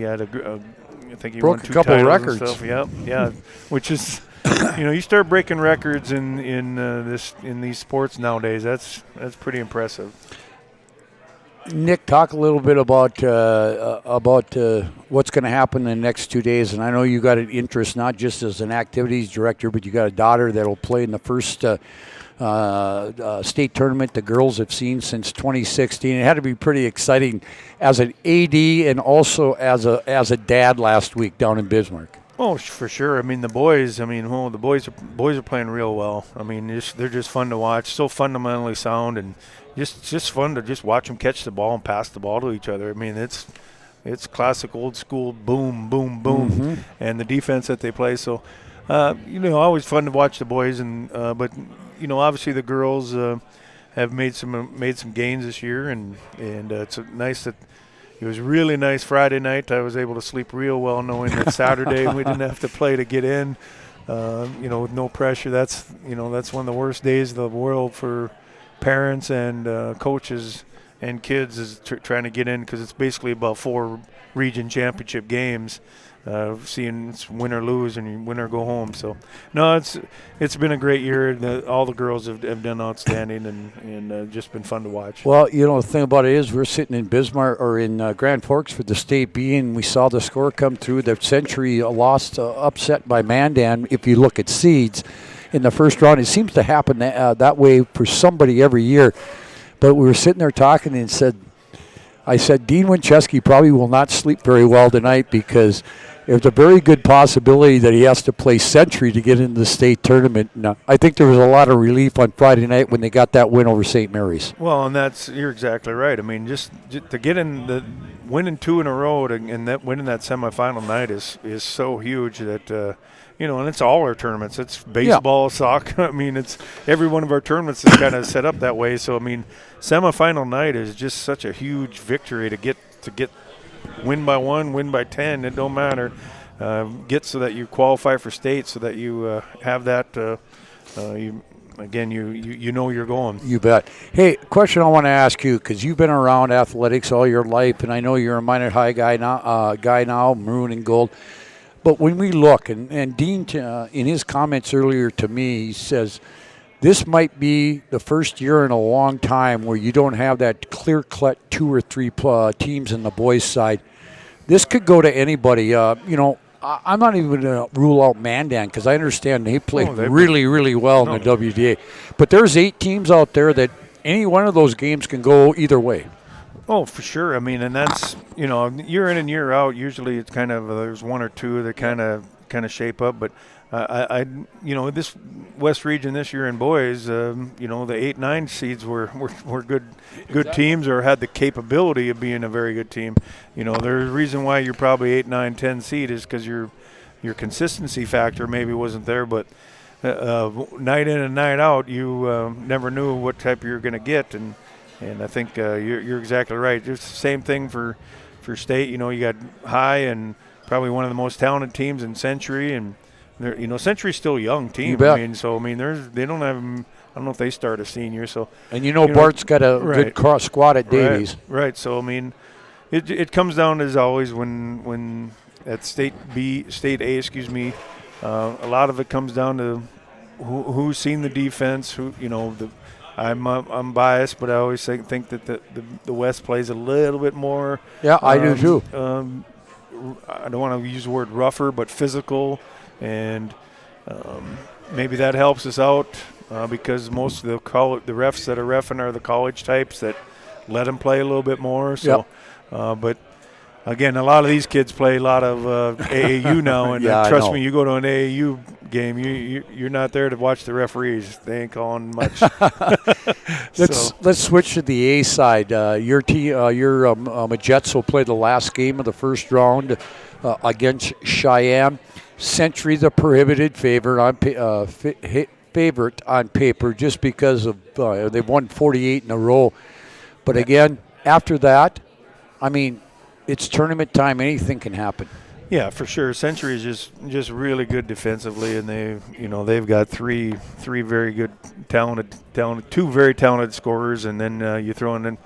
had I think he broke won 2 a couple titles records. And stuff. Yeah, which is you start breaking records in these sports nowadays. That's pretty impressive. Nick, talk a little bit about what's going to happen in the next 2 days. And I know you got an interest not just as an activities director, but you got a daughter that'll play in the first state tournament the girls have seen since 2016. It had to be pretty exciting as an AD and also as a dad last week down in Bismarck. Oh, for sure. I mean, the boys. The boys are playing real well. I mean, they're just fun to watch. So fundamentally sound, and just fun to just watch them catch the ball and pass the ball to each other. I mean, it's classic old school boom, boom, boom, Mm-hmm. and the defense that they play. So, always fun to watch the boys, and but obviously the girls have made some gains this year, and it's nice that. It was really nice Friday night. I was able to sleep real well knowing that Saturday we didn't have to play to get in, with no pressure. That's one of the worst days of the world for parents and coaches and kids is trying to get in, because it's basically about 4 region championship games, seeing it's win or lose and you win or go home. So, no, it's been a great year. All the girls have done outstanding and just been fun to watch. Well, the thing about it is we're sitting in Bismarck or in Grand Forks for the State B, and we saw the score come through. The Century lost upset by Mandan. If you look at seeds in the first round, it seems to happen that way for somebody every year. But we were sitting there talking and I said, Dean Winchesky probably will not sleep very well tonight, because there's a very good possibility that he has to play Century to get into the state tournament. And, I think there was a lot of relief on Friday night when they got that win over St. Mary's. Well, and you're exactly right. I mean, just to get in winning 2 in a row and winning that semifinal night is so huge that and it's all our tournaments. It's baseball, soccer. I mean, it's every one of our tournaments is kind of set up that way. So I mean, semifinal night is just such a huge victory to get win by 1, win by 10. It don't matter. Get so that you qualify for state, so that you have that. You know you're going. You bet. Hey, question I want to ask you, because you've been around athletics all your life, and I know you're a Minot High guy now, maroon and gold. But when we look, and Dean, in his comments earlier to me, he says, this might be the first year in a long time where you don't have that clear-cut 2 or 3 teams in the boys' side. This could go to anybody. I'm not even going to rule out Mandan, because I understand they play really, really well in the WDA. But there's 8 teams out there that any one of those games can go either way. Oh, for sure. I mean, and that's, year in and year out, usually it's kind of there's 1 or 2 that kind of shape up. But I this West region this year in boys, the 8-9 seeds were good teams or had the capability of being a very good team. There's a reason why you're probably 8, 9, 10 seed is because your consistency factor maybe wasn't there, but night in and night out, you never knew what type you were going to get, and I think you're exactly right. It's the same thing for state. You got high and probably one of the most talented teams in Century, and Century's still a young team. They don't have. I don't know if they start a senior. So Bart's got a good squad at Davies. Right. So it comes down as always when at state A, a lot of it comes down to who's seen the defense. I'm biased, but I always think that the West plays a little bit more. Yeah, I do too. I don't want to use the word rougher, but physical. And maybe that helps us out because most of the refs that are reffing are the college types that let them play a little bit more. So, but again, a lot of these kids play a lot of AAU now, and trust me, you go to an AAU game, you're not there to watch the referees. They ain't calling much. Let's switch to the A side. Your team, your Majets will play the last game of the first round against Cheyenne. Century, the prohibited favorite on paper, just because of they've won 48 in a row. But again, after that, it's tournament time. Anything can happen. Yeah, for sure. Century is just really good defensively, and they've got three very good two very talented scorers, and then you throw in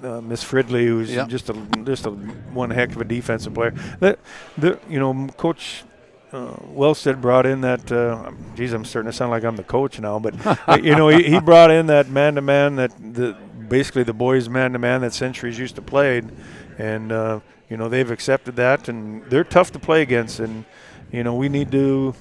Miss Fridley, who's just a one heck of a defensive player. Coach Wellstead brought in that. I'm starting to sound like I'm the coach now, but he brought in that man-to-man basically the boys man-to-man that Century's used to play, and they've accepted that, and they're tough to play against, and we need to.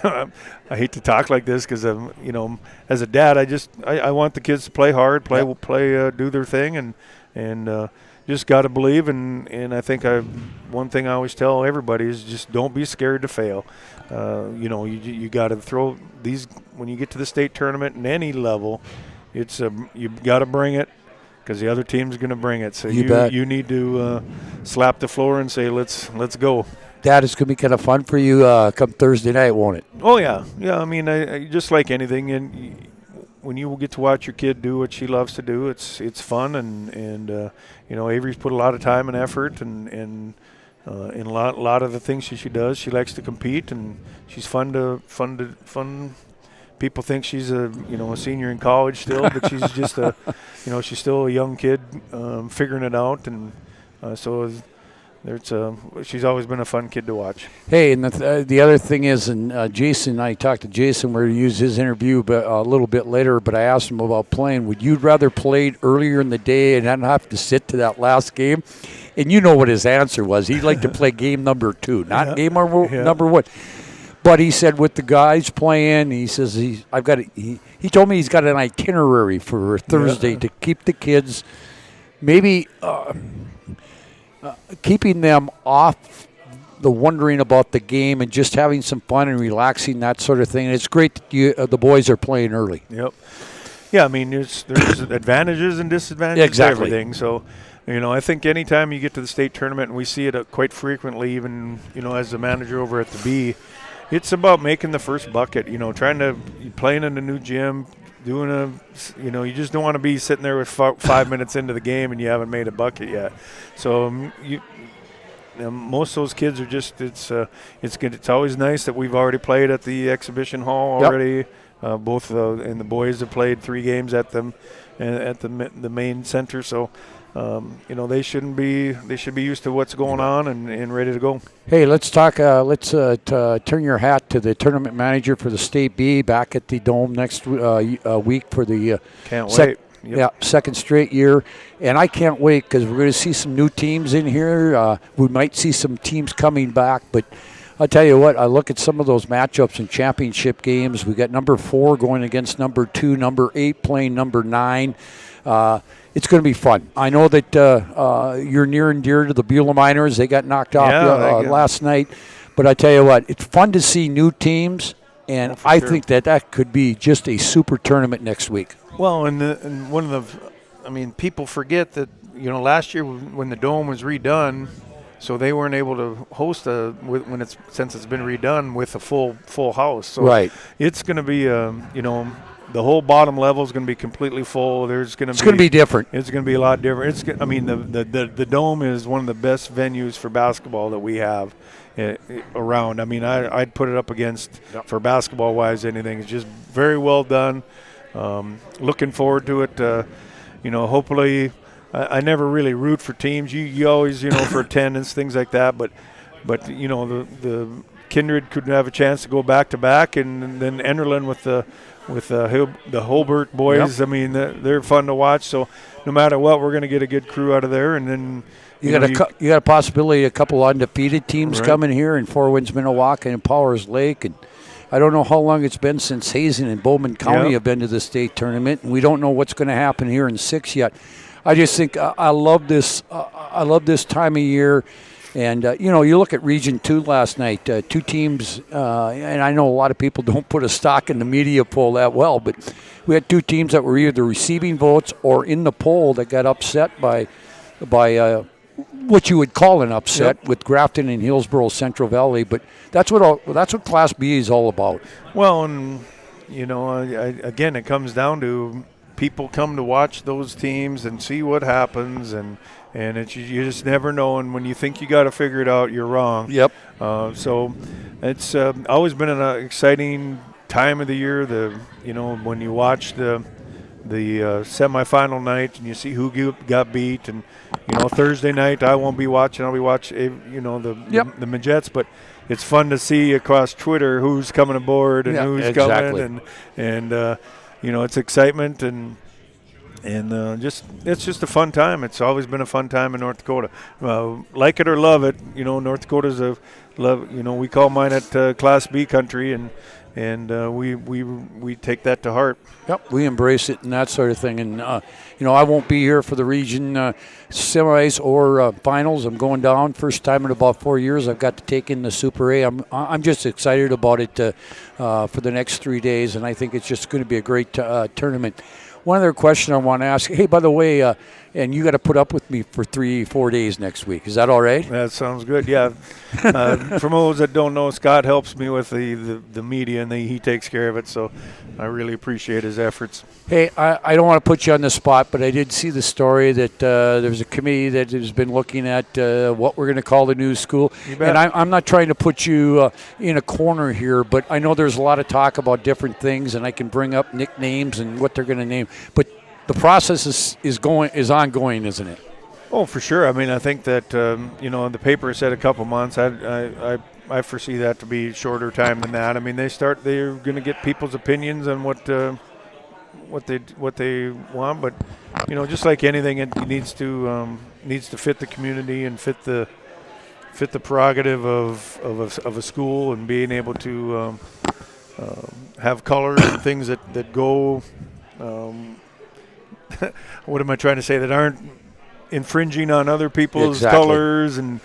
I hate to talk like this because as a dad, I want the kids to play hard, do their thing, and just got to believe. And I think one thing I always tell everybody is just don't be scared to fail. You got to throw these when you get to the state tournament in any level. You got to bring it because the other team's going to bring it. So you need to slap the floor and say let's go. Dad, it's going to be kind of fun for you come Thursday night, won't it? Oh, yeah. Yeah, I just like anything. And when you get to watch your kid do what she loves to do, it's fun. And Avery's put a lot of time and effort and in a lot of the things she does. She likes to compete, and she's fun. People think she's a senior in college still, but she's just she's still a young kid figuring it out. And she's always been a fun kid to watch. Hey, and the other thing is, and Jason and I talked to Jason. We're going to use his interview a little bit later, but I asked him about playing. Would you rather play earlier in the day and not have to sit to that last game? And you know what his answer was. He'd like to play game number 2, not game number 1. But he said with the guys playing, he says he told me he's got an itinerary for Thursday to keep the kids maybe keeping them off the wondering about the game and just having some fun and relaxing, that sort of thing. And it's great that the boys are playing early. Yep. Yeah, there's advantages and disadvantages to everything. So, I think anytime you get to the state tournament, and we see it quite frequently, even, as the manager over at the B, it's about making the first bucket, playing in a new gym, you just don't want to be sitting there with 5 minutes into the game and you haven't made a bucket yet. So most of those kids are just it's good. It's always nice that we've already played at the exhibition hall already. Yep. And the boys have played 3 games at the main center. So they should be used to what's going on and ready to go. Hey, let's talk. Let's turn your hat to the tournament manager for the State B back at the Dome next week for the can't wait. Second straight year, and I can't wait because we're going to see some new teams in here. We might see some teams coming back, but I'll tell you what. I look at some of those matchups in championship games. We got number 4 going against number 2, number 8 playing number 9. It's going to be fun. I know that you're near and dear to the Beulah Miners. They got knocked off last night. But I tell you what, it's fun to see new teams, and I sure. think that could be just a super tournament next week. Well, and one of people forget that, last year when the Dome was redone, so they weren't able to host since it's been redone with a full house. So right. It's going to be, the whole bottom level is going to be completely full. It's going to be different. It's going to be a lot different. The Dome is one of the best venues for basketball that we have around. I'd put it up against, for basketball-wise, anything. It's just very well done. Looking forward to it. Hopefully, I never really root for teams. You always, for attendance, things like that. But the Kindred could have a chance to go back-to-back, and then Enderlin with the Holbert boys. Yep. They're fun to watch. So no matter what, we're going to get a good crew out of there, and then. You got a possibility a couple undefeated teams coming here in Four Winds, Minnewaca, and Powers Lake, and I don't know how long it's been since Hazen and Bowman County have been to the state tournament, and we don't know what's going to happen here in 6 yet. I just think I love this. I love this time of year, and you look at Region 2 last night. 2 teams, and I know a lot of people don't put a stock in the media poll that well, but we had 2 teams that were either receiving votes or in the poll that got upset by what you would call an upset with Grafton and Hillsborough Central Valley, but that's what Class B is all about. Well, and again, it comes down to people come to watch those teams and see what happens, and you just never know. And when you think you got to figure it out, you're wrong. Yep. So it's always been an exciting time of the year. When you watch the semifinal night and you see who got beat, and Thursday night I won't be watching. I'll be watching the Majets, but it's fun to see across Twitter who's coming aboard and who's coming, and it's excitement and it's just a fun time. It's always been a fun time in North Dakota. Like it or love it, North Dakota's we call mine at Class B country, and we take that to heart. Yep, we embrace it and that sort of thing. And I won't be here for the region semis or finals. I'm going down first time in about 4 years. I've got to take in the Super A. I'm just excited about it for the next 3 days, and I think it's just going to be a great tournament. One other question I want to ask. Hey, by the way, and you got to put up with me for 3-4 days next week. Is that all right? That sounds good. Yeah. For those that don't know, Scott helps me with the media, and he takes care of it. So I really appreciate his efforts. Hey, I don't want to put you on the spot, but I did see the story that there's a committee that has been looking at what we're going to call the new school. And I'm not trying to put you in a corner here, but I know there's a lot of talk about different things, and I can bring up nicknames and what they're going to name. But the process is ongoing, isn't it? Oh, for sure. I think that the paper said a couple months. I foresee that to be shorter time than that. They're going to get people's opinions on what they want, but just like anything, it needs to fit the community and fit the prerogative of a school, and being able to have colors and things that go. What am I trying to say? That aren't infringing on other people's colors and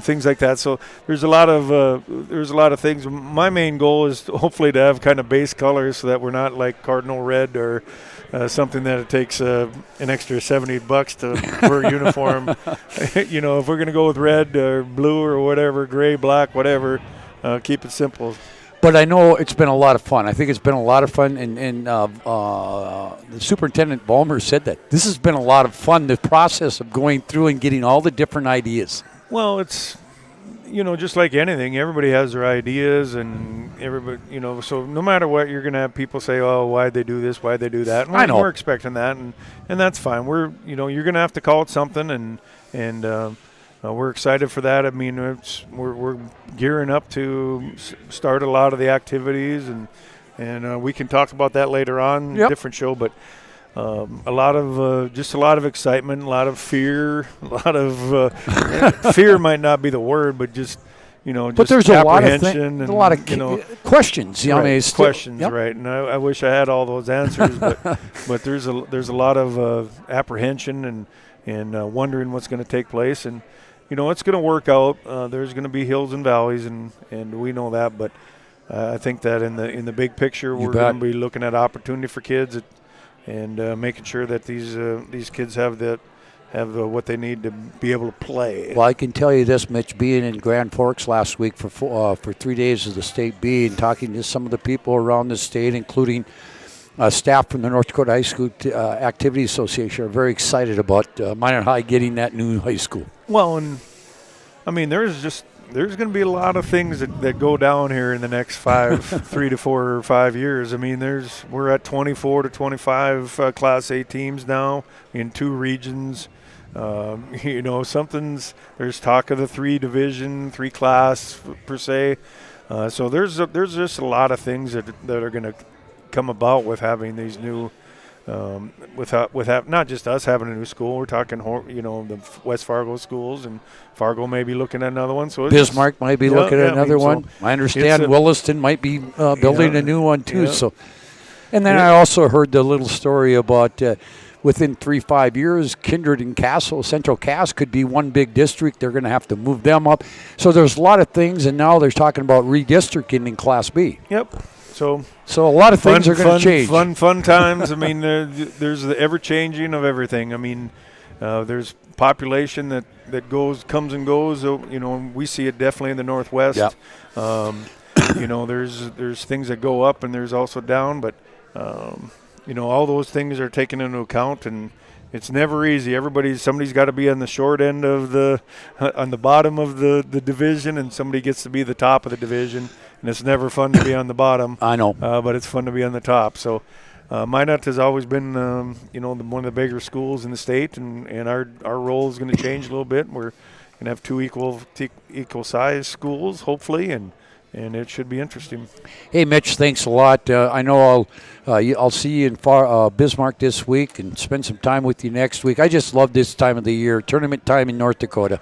things like that. So there's a lot of things. My main goal is hopefully to have kind of base colors, so that we're not like cardinal red or something that it takes an extra $70 for a uniform. If we're going to go with red or blue or whatever, gray, black, whatever, keep it simple. But I know it's been a lot of fun. I think it's been a lot of fun, and the Superintendent Ballmer said that. This has been a lot of fun, the process of going through and getting all the different ideas. Well, it's, just like anything, everybody has their ideas, and everybody, so no matter what, you're going to have people say, oh, why'd they do this, why'd they do that? And we're expecting that, and that's fine. You're going to have to call it something, and we're excited for that. We're gearing up to start a lot of the activities, and we can talk about that later on, different show. But a lot of excitement, a lot of fear, a lot of fear might not be the word, but just but there's a lot of questions. Questions, right? And I wish I had all those answers, but there's a lot of apprehension and wondering what's going to take place, and it's going to work out. There's going to be hills and valleys, and we know that. But I think that in the big picture, we're going to be looking at opportunity for kids and making sure that these kids have what they need to be able to play. Well, I can tell you this, Mitch, being in Grand Forks last week for 3 days of the State B and talking to some of the people around the state, including staff from the North Dakota High School Activity Association, are very excited about Minot High getting that new high school. Well, and I mean, there's going to be a lot of things that go down here in the next 3 to 4 or 5 years. I mean, we're at 24 to 25 Class A teams now in 2 regions. There's talk of the 3 class per se. So there's just a lot of things that are going to come about with having these new, not just us having a new school. We're talking, the West Fargo schools, and Fargo may be looking at another one. So Bismarck might be looking at another one. I understand Williston might be building a new one too. Yeah. So, and then I also heard the little story about within 3-5 years, Kindred and Central Cass could be one big district. They're going to have to move them up. So there's a lot of things, and now they're talking about redistricting in Class B. Yep. So a lot of things are going to change. Fun times. I mean, there's the ever-changing of everything. I mean, there's population that comes and goes. We see it definitely in the Northwest. Yep. There's things that go up and there's also down, but all those things are taken into account, and it's never easy. Somebody's got to be on the short end of on the bottom of the division, and somebody gets to be the top of the division. And it's never fun to be on the bottom. I know. But it's fun to be on the top. So Minot has always been, one of the bigger schools in the state, and our role is going to change a little bit. We're going to have 2 equal size schools, hopefully, and it should be interesting. Hey, Mitch, thanks a lot. I know I'll see you in Bismarck this week and spend some time with you next week. I just love this time of the year, tournament time in North Dakota.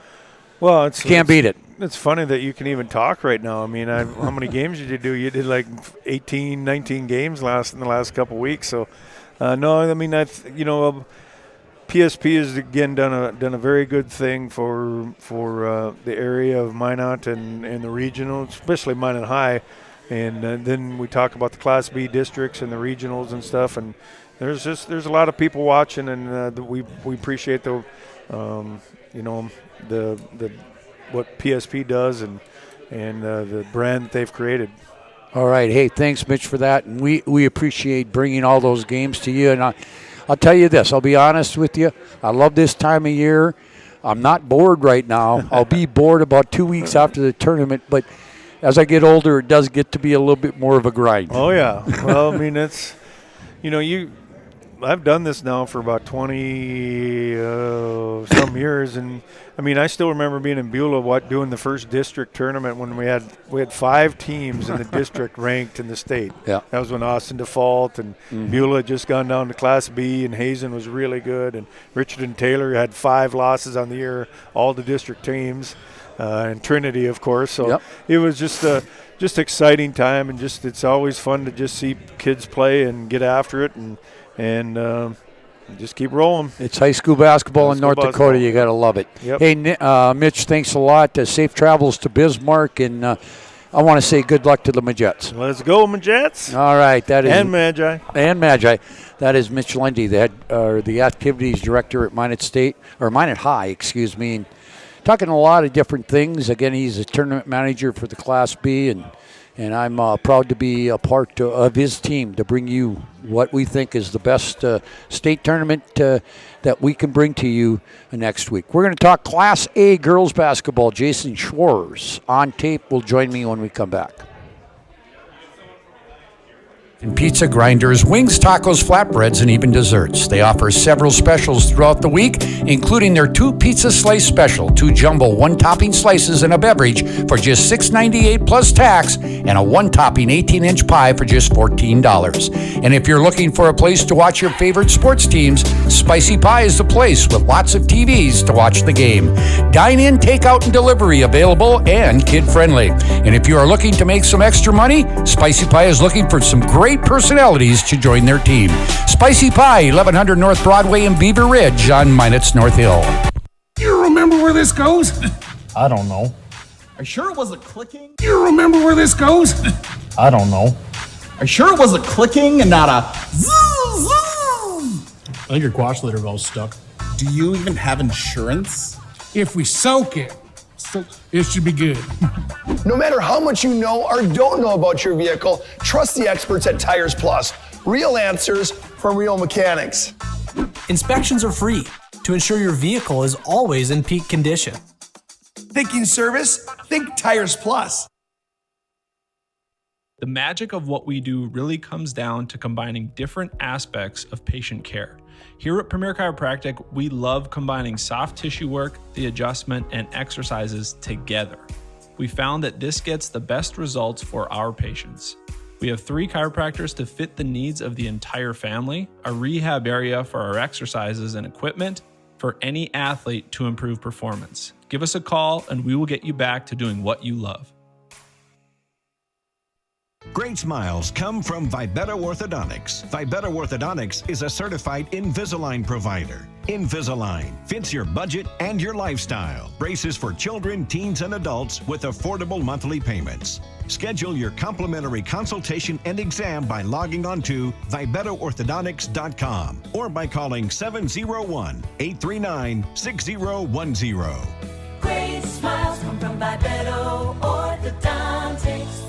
Well, can't beat it. It's funny that you can even talk right now. I mean, how many games did you do? You did like 18, 19 games in the last couple of weeks. So, no, I mean, PSP has again done a very good thing for the area of Minot and the regional, especially Minot High. And then we talk about the Class B districts and the regionals and stuff. And there's a lot of people watching, and we appreciate the what PSP does and the brand that they've created. All right. Hey, thanks, Mitch, for that. And we appreciate bringing all those games to you. And I'll tell you this. I'll be honest with you. I love this time of year. I'm not bored right now. I'll be bored about 2 weeks after the tournament. But as I get older, it does get to be a little bit more of a grind. Oh, yeah. Well, I mean, it's, I've done this now for about 20 some years, and I mean, I still remember being in Beulah doing the first district tournament when we had 5 teams in the district ranked in the state. Yeah, that was when Austin Default and Beulah had just gone down to Class B, and Hazen was really good, and Richard and Taylor had 5 losses on the year, all the district teams, and Trinity, of course. So it was just exciting time, and it's always fun to just see kids play and get after it, and just keep rolling. It's high school basketball in North Dakota. You got to love it. Yep. Hey, Mitch, thanks a lot. Safe travels to Bismarck, and I want to say good luck to the Majets. Let's go, Majets. All right. And Magi. That is Mitch Lundy, the activities director at Minot High, excuse me. And talking a lot of different things. Again, he's a tournament manager for the Class B, and I'm proud to be a part of his team to bring you what we think is the best state tournament that we can bring to you next week. We're going to talk Class A girls basketball. Jason Schwartz on tape will join me when we come back. Pizza grinders, wings, tacos, flatbreads, and even desserts. They offer several specials throughout the week, including their 2 pizza slice special, 2 jumbo 1-topping slices and a beverage for just $6.98 plus tax, and a 1-topping 18-inch pie for just $14. And if you're looking for a place to watch your favorite sports teams, Spicy Pie is the place with lots of TVs to watch the game. Dine-in, takeout, and delivery available and kid-friendly. And if you are looking to make some extra money, Spicy Pie is looking for some great personalities to join their team. Spicy Pie, 1100 North Broadway in Beaver Ridge on Minot's North Hill. You remember where this goes? I don't know. Are you sure it wasn't clicking? You remember where this goes? I don't know. Are you sure it wasn't clicking and not a zzz, zzz? I think your quash leader valve's stuck. Do you even have insurance? If we soak it, it should be good. No matter how much you know or don't know about your vehicle, trust the experts at Tires Plus. Real answers from real mechanics. Inspections are free to ensure your vehicle is always in peak condition. Thinking service? Think Tires Plus. The magic of what we do really comes down to combining different aspects of patient care. Here at Premier Chiropractic, we love combining soft tissue work, the adjustment, and exercises together. We found that this gets the best results for our patients. We have 3 chiropractors to fit the needs of the entire family, a rehab area for our exercises and equipment, for any athlete to improve performance. Give us a call and we will get you back to doing what you love. Great smiles come from Vibetta Orthodontics. Vibetta Orthodontics is a certified Invisalign provider. Invisalign fits your budget and your lifestyle. Braces for children, teens, and adults with affordable monthly payments. Schedule your complimentary consultation and exam by logging on to VibettaOrthodontics.com or by calling 701-839-6010. Great smiles come from Vibetta Orthodontics.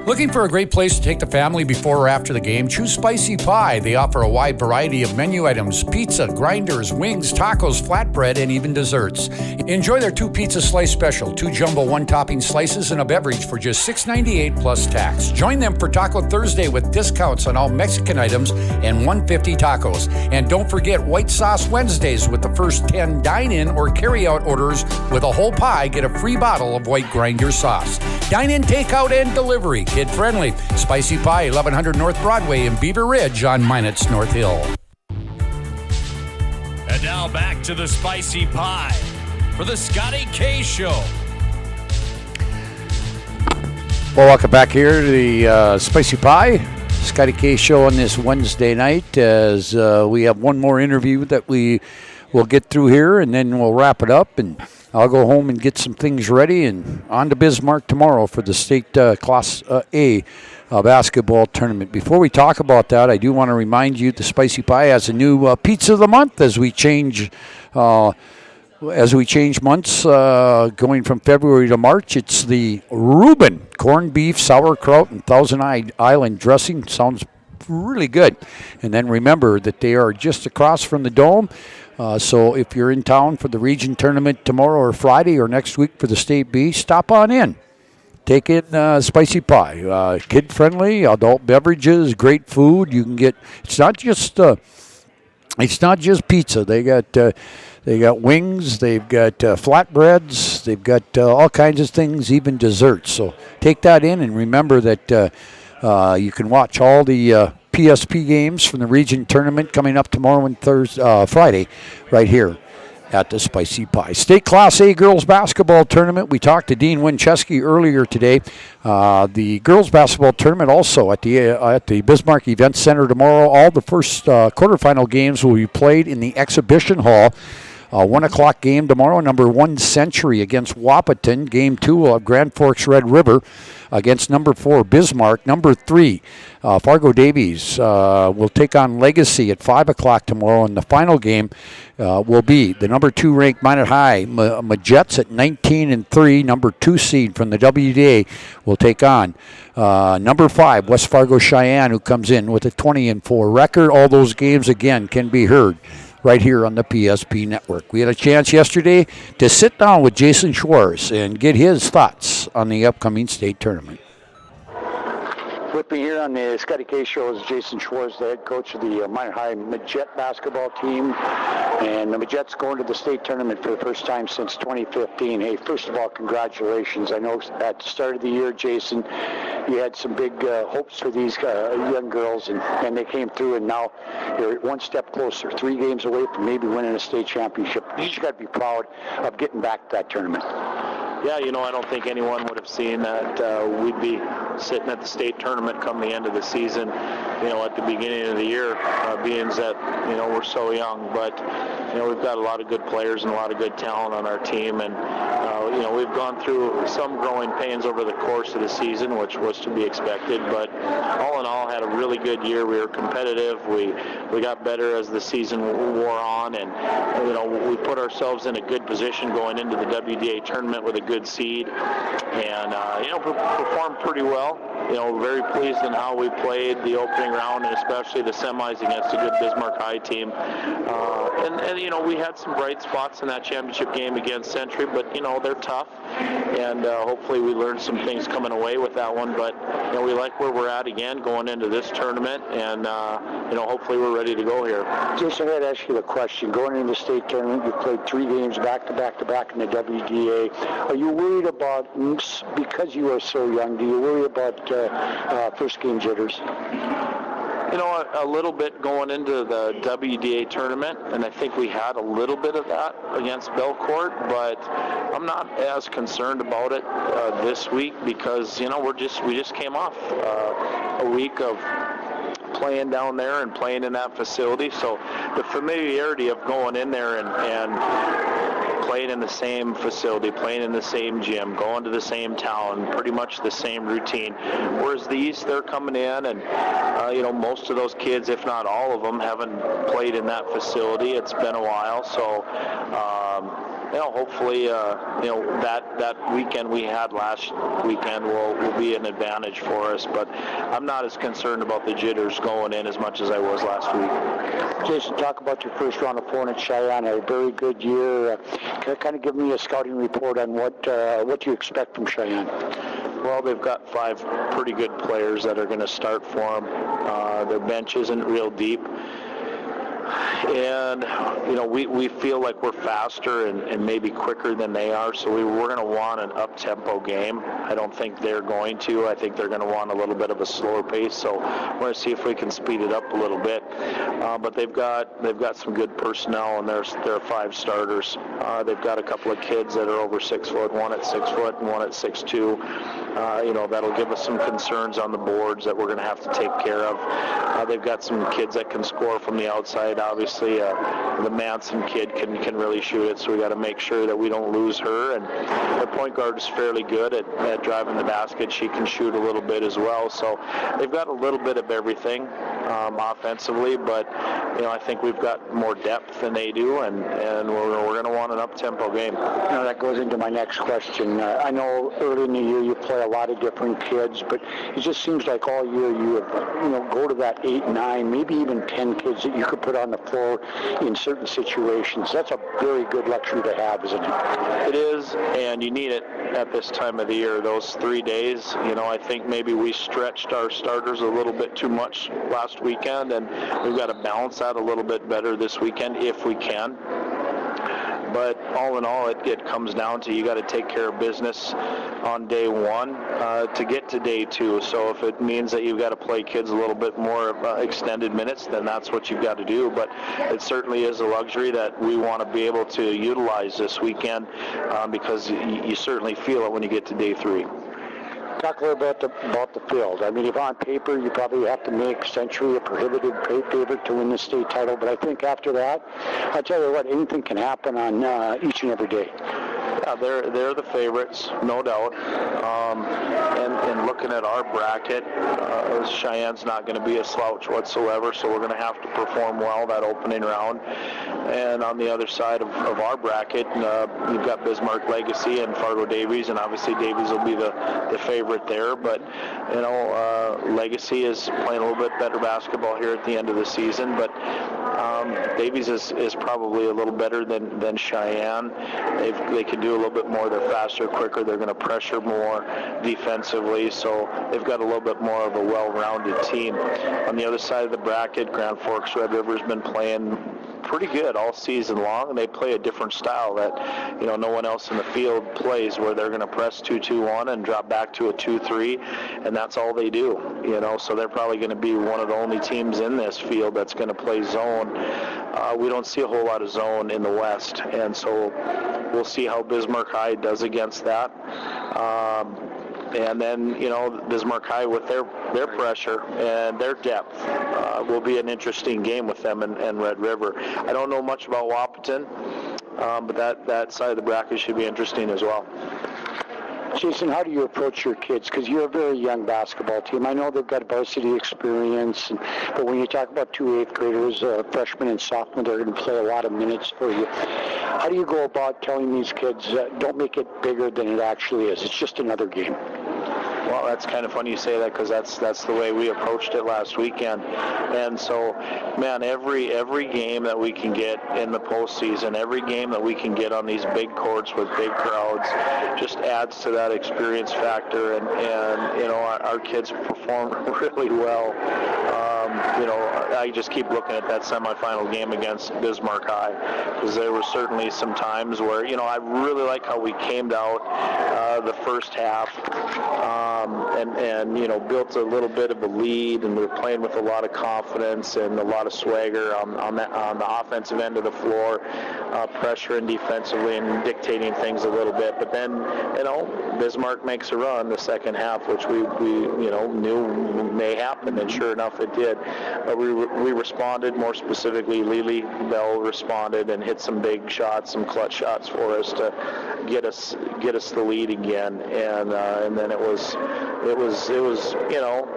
Looking for a great place to take the family before or after the game? Choose Spicy Pie. They offer a wide variety of menu items: pizza, grinders, wings, tacos, flatbread, and even desserts. Enjoy their 2 pizza slice special, 2 jumbo 1-topping slices, and a beverage for just $6.98 plus tax. Join them for Taco Thursday with discounts on all Mexican items and $1.50 tacos. And don't forget White Sauce Wednesdays with the first 10 dine-in or carry-out orders with a whole pie. Get a free bottle of white grinder sauce. Dine-in, takeout, and delivery. Kid-friendly. Spicy Pie, 1100 North Broadway in Beaver Ridge on Minot's North Hill. And now back to the Spicy Pie for the Scotty K Show. Well, welcome back here to the Spicy Pie, Scotty K Show on this Wednesday night, as we have one more interview that we will get through here, and then we'll wrap it up, and I'll go home and get some things ready and on to Bismarck tomorrow for the state Class A basketball tournament. Before we talk about that, I do want to remind you the Spicy Pie has a new pizza of the month as we change months going from February to March. It's the Reuben corned beef, sauerkraut, and Thousand Island dressing. Sounds really good. And then remember that they are just across from the Dome. So if you're in town for the region tournament tomorrow or Friday or next week for the State B, stop on in. Take in Spicy Pie. Kid-friendly, adult beverages, great food. You can get. It's not just pizza. They got wings. They've got flatbreads. They've got all kinds of things, even desserts. So take that in, and remember that you can watch all the PSP games from the region tournament coming up tomorrow and Friday right here at the Spicy Pie. State Class A girls basketball tournament. We talked to Dean Winchesky earlier today. The girls basketball tournament also at the Bismarck Event Center tomorrow. All the first quarterfinal games will be played in the exhibition hall. 1 o'clock game tomorrow. Number 1 Century against Wahpeton. Game 2 will have Grand Forks Red River against number 4 Bismarck. Number 3 Fargo Davies will take on Legacy at 5 o'clock tomorrow. And the final game will be the number 2 ranked Minot High Majets at 19-3. Number 2 seed from the WDA will take on number 5 West Fargo Cheyenne, who comes in with a 20-4 record. All those games again can be heard right here on the PSP Network. We had a chance yesterday to sit down with Jason Schwartz and get his thoughts on the upcoming state tournament. With me here on the Scotty K Show is Jason Schwartz, the head coach of the Minot High Majet basketball team. And the Majet's going to the state tournament for the first time since 2015. Hey, first of all, congratulations. I know at the start of the year, Jason, you had some big hopes for these young girls, and they came through, and now you're one step closer, 3 games away from maybe winning a state championship. You just got to be proud of getting back to that tournament. Yeah, I don't think anyone would have seen that we'd be sitting at the state tournament come the end of the season, at the beginning of the year, being that, we're so young. But, we've got a lot of good players and a lot of good talent on our team. And, we've gone through some growing pains over the course of the season, which was to be expected. But all in all, had a really good year. We were competitive. We got better as the season wore on. And, we put ourselves in a good position going into the WDA tournament with a good seed, and performed pretty well. Very pleased in how we played the opening round, and especially the semis against a good Bismarck High team. And we had some bright spots in that championship game against Century, but they're tough, and hopefully we learned some things coming away with that one. But we like where we're at again going into this tournament, and hopefully we're ready to go here. Jason, I had to ask you the question. Going into the state tournament, you played 3 games back to back in the WDA. Are you worried about, because you are so young, do you worry about first game jitters? A little bit going into the WDA tournament, and I think we had a little bit of that against Belcourt, but I'm not as concerned about it this week because, we just came off a week of playing down there and playing in that facility. So the familiarity of going in there and playing in the same facility, playing in the same gym, going to the same town, pretty much the same routine. Whereas these, they're coming in and, most of those kids, if not all of them, haven't played in that facility. It's been a while. So, hopefully, that weekend we had last weekend will be an advantage for us. But I'm not as concerned about the jitters going in as much as I was last week. Jason, talk about your first round opponent, Cheyenne. Had a very good year. Can you kind of give me a scouting report on what you expect from Cheyenne? Well, they've got 5 pretty good players that are going to start for them. Their bench isn't real deep. And, we feel like we're faster and maybe quicker than they are, so we're going to want an up-tempo game. I don't think they're going to. I think they're going to want a little bit of a slower pace, so we're going to see if we can speed it up a little bit. But they've got some good personnel, and there are 5 starters. They've got a couple of kids that are over 6 foot, one at 6 foot and one at 6'2". That'll give us some concerns on the boards that we're going to have to take care of. They've got some kids that can score from the outside. Obviously, the Manson kid can really shoot it, so we got to make sure that we don't lose her. And the point guard is fairly good at driving the basket. She can shoot a little bit as well. So they've got a little bit of everything offensively, but I think we've got more depth than they do, and we're going to want an up-tempo game. That goes into my next question. I know early in the year you play a lot of different kids, but it just seems like all year you have, go to that 8, 9, maybe even 10 kids that you could put on the floor in certain situations. That's a very good luxury to have, isn't it? It is, and you need it at this time of the year. Those 3 days, I think maybe we stretched our starters a little bit too much last weekend, and we've got to balance that a little bit better this weekend if we can. But all in all, it comes down to you got to take care of business on day 1 to get to day 2. So if it means that you've got to play kids a little bit more extended minutes, then that's what you've got to do. But it certainly is a luxury that we want to be able to utilize this weekend because you certainly feel it when you get to day 3. Talk a little bit about the field. I mean, if on paper you probably have to make Century a prohibited favorite to win the state title, but I think after that, I'll tell you what, anything can happen on each and every day. Yeah, they're the favorites, no doubt. And looking at our bracket, Cheyenne's not going to be a slouch whatsoever, so we're going to have to perform well that opening round. And on the other side of our bracket, you've got Bismarck Legacy and Fargo Davies, and obviously Davies will be the favorite there. But Legacy is playing a little bit better basketball here at the end of the season, but Davies is probably a little better than Cheyenne. They can do a little bit more. They're faster, quicker. They're going to pressure more defensively, so they've got a little bit more of a well-rounded team. On the other side of the bracket, Grand Forks Red River's been playing pretty good all season long, and they play a different style that, you know, no one else in the field plays, where they're going to press 2-2-1 and drop back to a 2-3, and that's all they do, you know. So they're probably going to be one of the only teams in this field that's going to play zone. We don't see a whole lot of zone in the West, and so we'll see how Bismarck High does against that. And then, you know, Bismarck High with their pressure and their depth will be an interesting game with them and Red River. I don't know much about Wahpeton, but that side of the bracket should be interesting as well. Jason, how do you approach your kids? Because you're a very young basketball team. I know they've got varsity experience, but when you talk about 2 8th graders, freshmen and sophomore, they're going to play a lot of minutes for you. How do you go about telling these kids, don't make it bigger than it actually is? It's just another game. Well, that's kind of funny you say that, because that's the way we approached it last weekend. And so, man, every game that we can get in the postseason, every game that we can get on these big courts with big crowds, just adds to that experience factor. And you know, our kids perform really well. You know, I just keep looking at that semifinal game against Bismarck High, because there were certainly some times where, you know, I really like how we came out the first half. And you know, built a little bit of a lead, and we were playing with a lot of confidence and a lot of swagger on the offensive end of the floor, pressuring defensively and dictating things a little bit. But then, you know, Bismarck makes a run the second half, which we you know, knew may happen, and sure enough it did. But we responded, more specifically Lily Bell responded and hit some big shots, some clutch shots for us to get us the lead again. And then it was you know,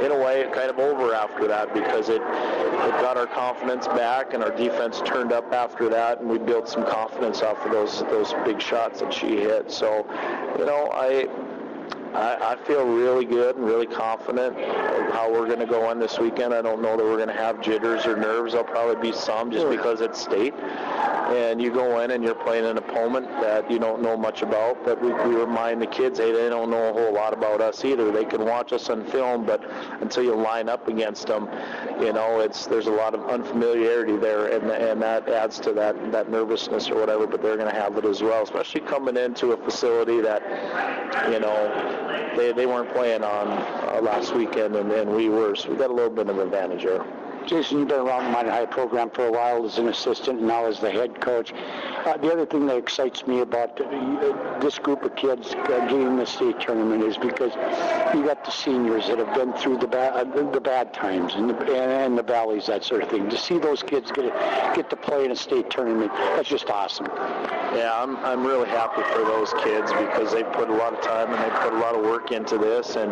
in a way kind of over after that, because it got our confidence back, and our defense turned up after that, and we built some confidence off of those big shots that she hit. So, you know, I feel really good and really confident of how we're going to go on this weekend. I don't know that we're going to have jitters or nerves. There'll probably be some, just because it's state. And you go in and you're playing an opponent that you don't know much about, but we remind the kids, hey, they don't know a whole lot about us either. They can watch us on film, but until you line up against them, you know, there's a lot of unfamiliarity there, and that adds to that nervousness or whatever, but they're going to have it as well, especially coming into a facility that, you know, they weren't playing on last weekend, and we were, so we got a little bit of an advantage there. Jason, you've been around the Minor High program for a while as an assistant and now as the head coach. The other thing that excites me about this group of kids getting the state tournament is because you got the seniors that have been through the bad times and the valleys, that sort of thing. To see those kids get to play in a state tournament, that's just awesome. Yeah, I'm really happy for those kids, because they put a lot of time and they put a lot of work into this, and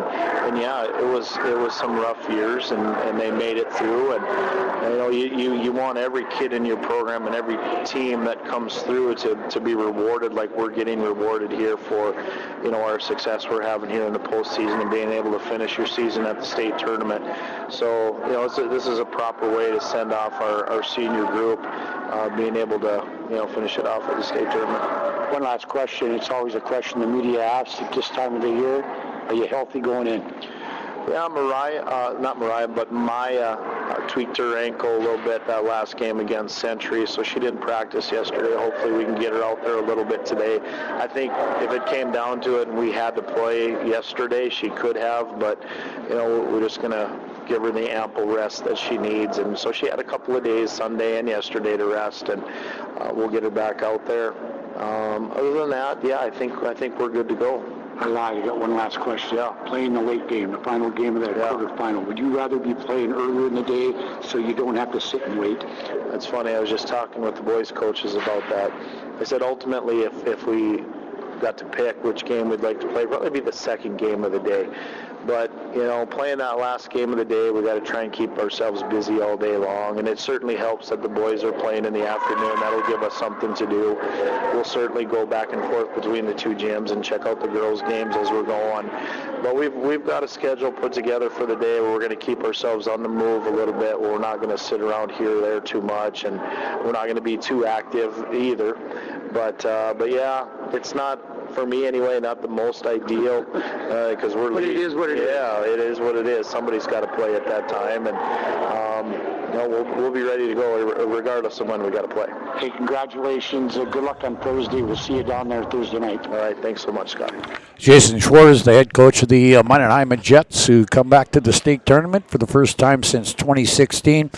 yeah, it was some rough years, and they made it through. And you know, you want every kid in your program and every team that comes through to be rewarded like we're getting rewarded here for, you know, our success we're having here in the postseason and being able to finish your season at the state tournament. So, you know, this is a proper way to send off our senior group, being able to, you know, finish it off at the state tournament. One last question. It's always a question the media asks at this time of the year. Are you healthy going in? Yeah, Maya tweaked her ankle a little bit that last game against Century, so she didn't practice yesterday. Hopefully we can get her out there a little bit today. I think if it came down to it and we had to play yesterday, she could have, but, you know, we're just going to give her the ample rest that she needs. And so she had a couple of days, Sunday and yesterday, to rest, and we'll get her back out there. Other than that, yeah, I think we're good to go. I lied. I got one last question. Yeah. Playing the late game, the final game of that quarterfinal. Would you rather be playing earlier in the day so you don't have to sit and wait? That's funny. I was just talking with the boys' coaches about that. I said ultimately if we got to pick which game we'd like to play, it'd probably be the second game of the day. But, you know, playing that last game of the day, we got to try and keep ourselves busy all day long. And it certainly helps that the boys are playing in the afternoon. That'll give us something to do. We'll certainly go back and forth between the two gyms and check out the girls' games as we're going. But we've got a schedule put together for the day where we're going to keep ourselves on the move a little bit, where we're not going to sit around here or there too much, and we're not going to be too active either. But yeah, it's not, for me anyway, not the most ideal, because we're. But it is what it is. Yeah, it is what it is. Somebody's got to play at that time, and we'll be ready to go regardless of when we got to play. Hey, congratulations. Good luck on Thursday. We'll see you down there Thursday night. All right. Thanks so much, Scotty. Jason Schwartz, the head coach of the Mannerheimer Jets, who come back to the state tournament for the first time since 2016.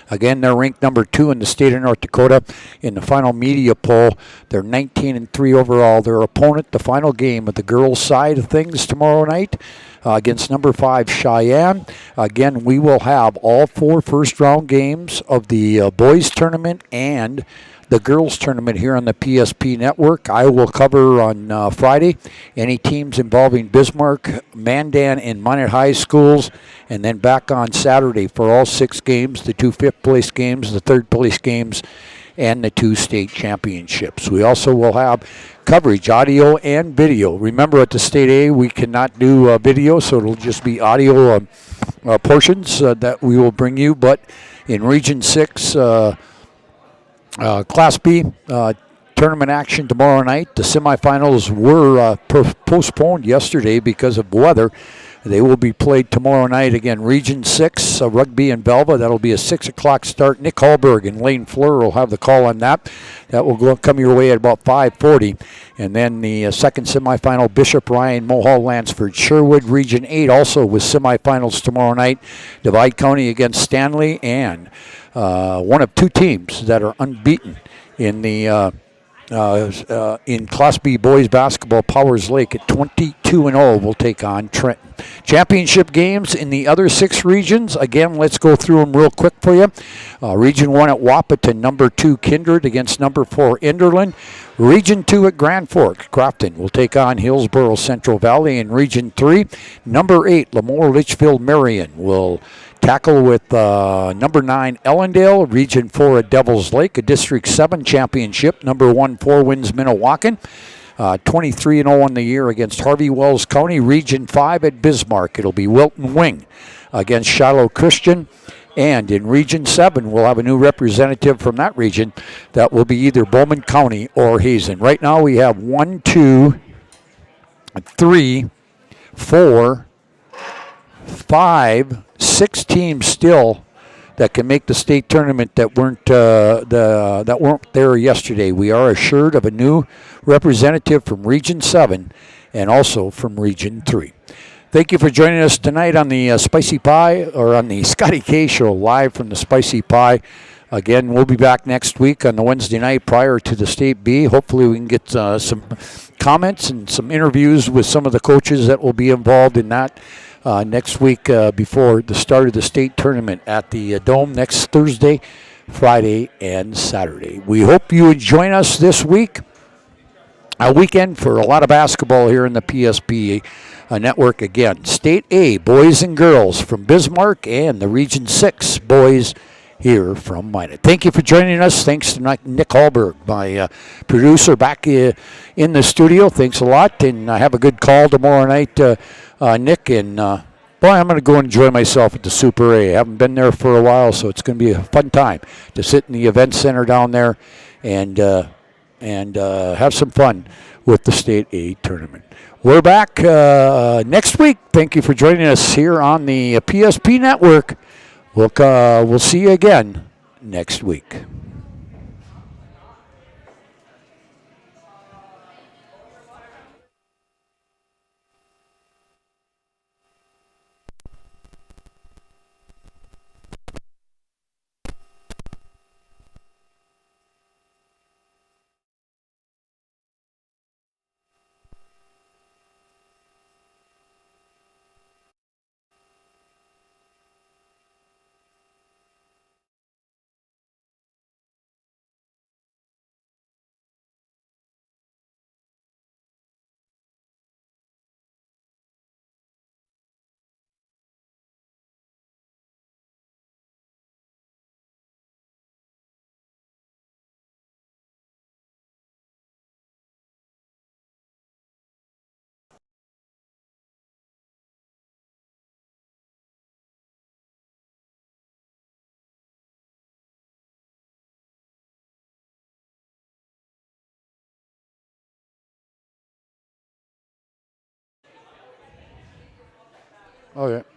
Again, they're ranked number 2 in the state of North Dakota in the final media poll. They're 19-3 overall. Their opponent, the final game of the girls' side of things tomorrow night against number 5 Cheyenne. Again, we will have all 4 first-round games of the boys' tournament and the girls' tournament here on the PSP network. I will cover on Friday any teams involving Bismarck, Mandan, and Minot High schools, and then back on Saturday for all 6 games, the 2 fifth-place games, the third-place games, and the 2 state championships. We also will have coverage, audio and video. Remember, at the State A, we cannot do video, so it'll just be audio portions that we will bring you. But in Region 6, Class B tournament action tomorrow night. The semifinals were postponed yesterday because of weather. They will be played tomorrow night. Again, Region 6, rugby in Velva. That'll be a 6 o'clock start. Nick Hallberg and Lane Fleur will have the call on that. That will come your way at about 5:40. And then the second semifinal, Bishop Ryan, Mohall, Lansford, Sherwood. Region 8 also with semifinals tomorrow night. Divide County against Stanley, and one of 2 teams that are unbeaten in the in Class B boys basketball, Powers Lake at 22-0 will take on Trenton. Championship games in the other 6 regions. Again, let's go through them real quick for you. Region 1 at Wapaton, number 2 Kindred against number 4 Enderlin. Region 2 at Grand Fork, Crofton will take on Hillsborough Central Valley. In Region 3, number 8 Lemoore Litchfield Marion will tackle with number 9 Ellendale. Region 4 at Devils Lake, a District 7 championship. Number 1 Four Winds Minnewacan. 23-0 on the year against Harvey Wells County. Region 5 at Bismarck. It'll be Wilton Wing against Shiloh Christian. And in Region 7, we'll have a new representative from that region. That will be either Bowman County or Hazen. Right now we have 1, 2, 3, 4, 5, 6 teams still that can make the state tournament that weren't there yesterday. We are assured of a new representative from Region 7 and also from Region 3. Thank you for joining us tonight on the Spicy Pie, or on the Scotty K Show, live from the Spicy Pie. Again, we'll be back next week on the Wednesday night prior to the State B. Hopefully we can get some comments and some interviews with some of the coaches that will be involved in that next week before the start of the state tournament at the Dome next Thursday, Friday, and Saturday. We hope you would join us this week. A weekend for a lot of basketball here in the PSP network. Again, State A, boys and girls from Bismarck, and the Region 6 boys here from Minot. Thank you for joining us. Thanks to Nick Hallberg, my producer, back in the studio. Thanks a lot, and have a good call tomorrow night, Nick. And boy, I'm going to go enjoy myself at the Super A. I haven't been there for a while, so it's going to be a fun time to sit in the event center down there and have some fun with the State A tournament. We're back next week. Thank you for joining us here on the PSP network. We'll see you again next week. Oh, yeah.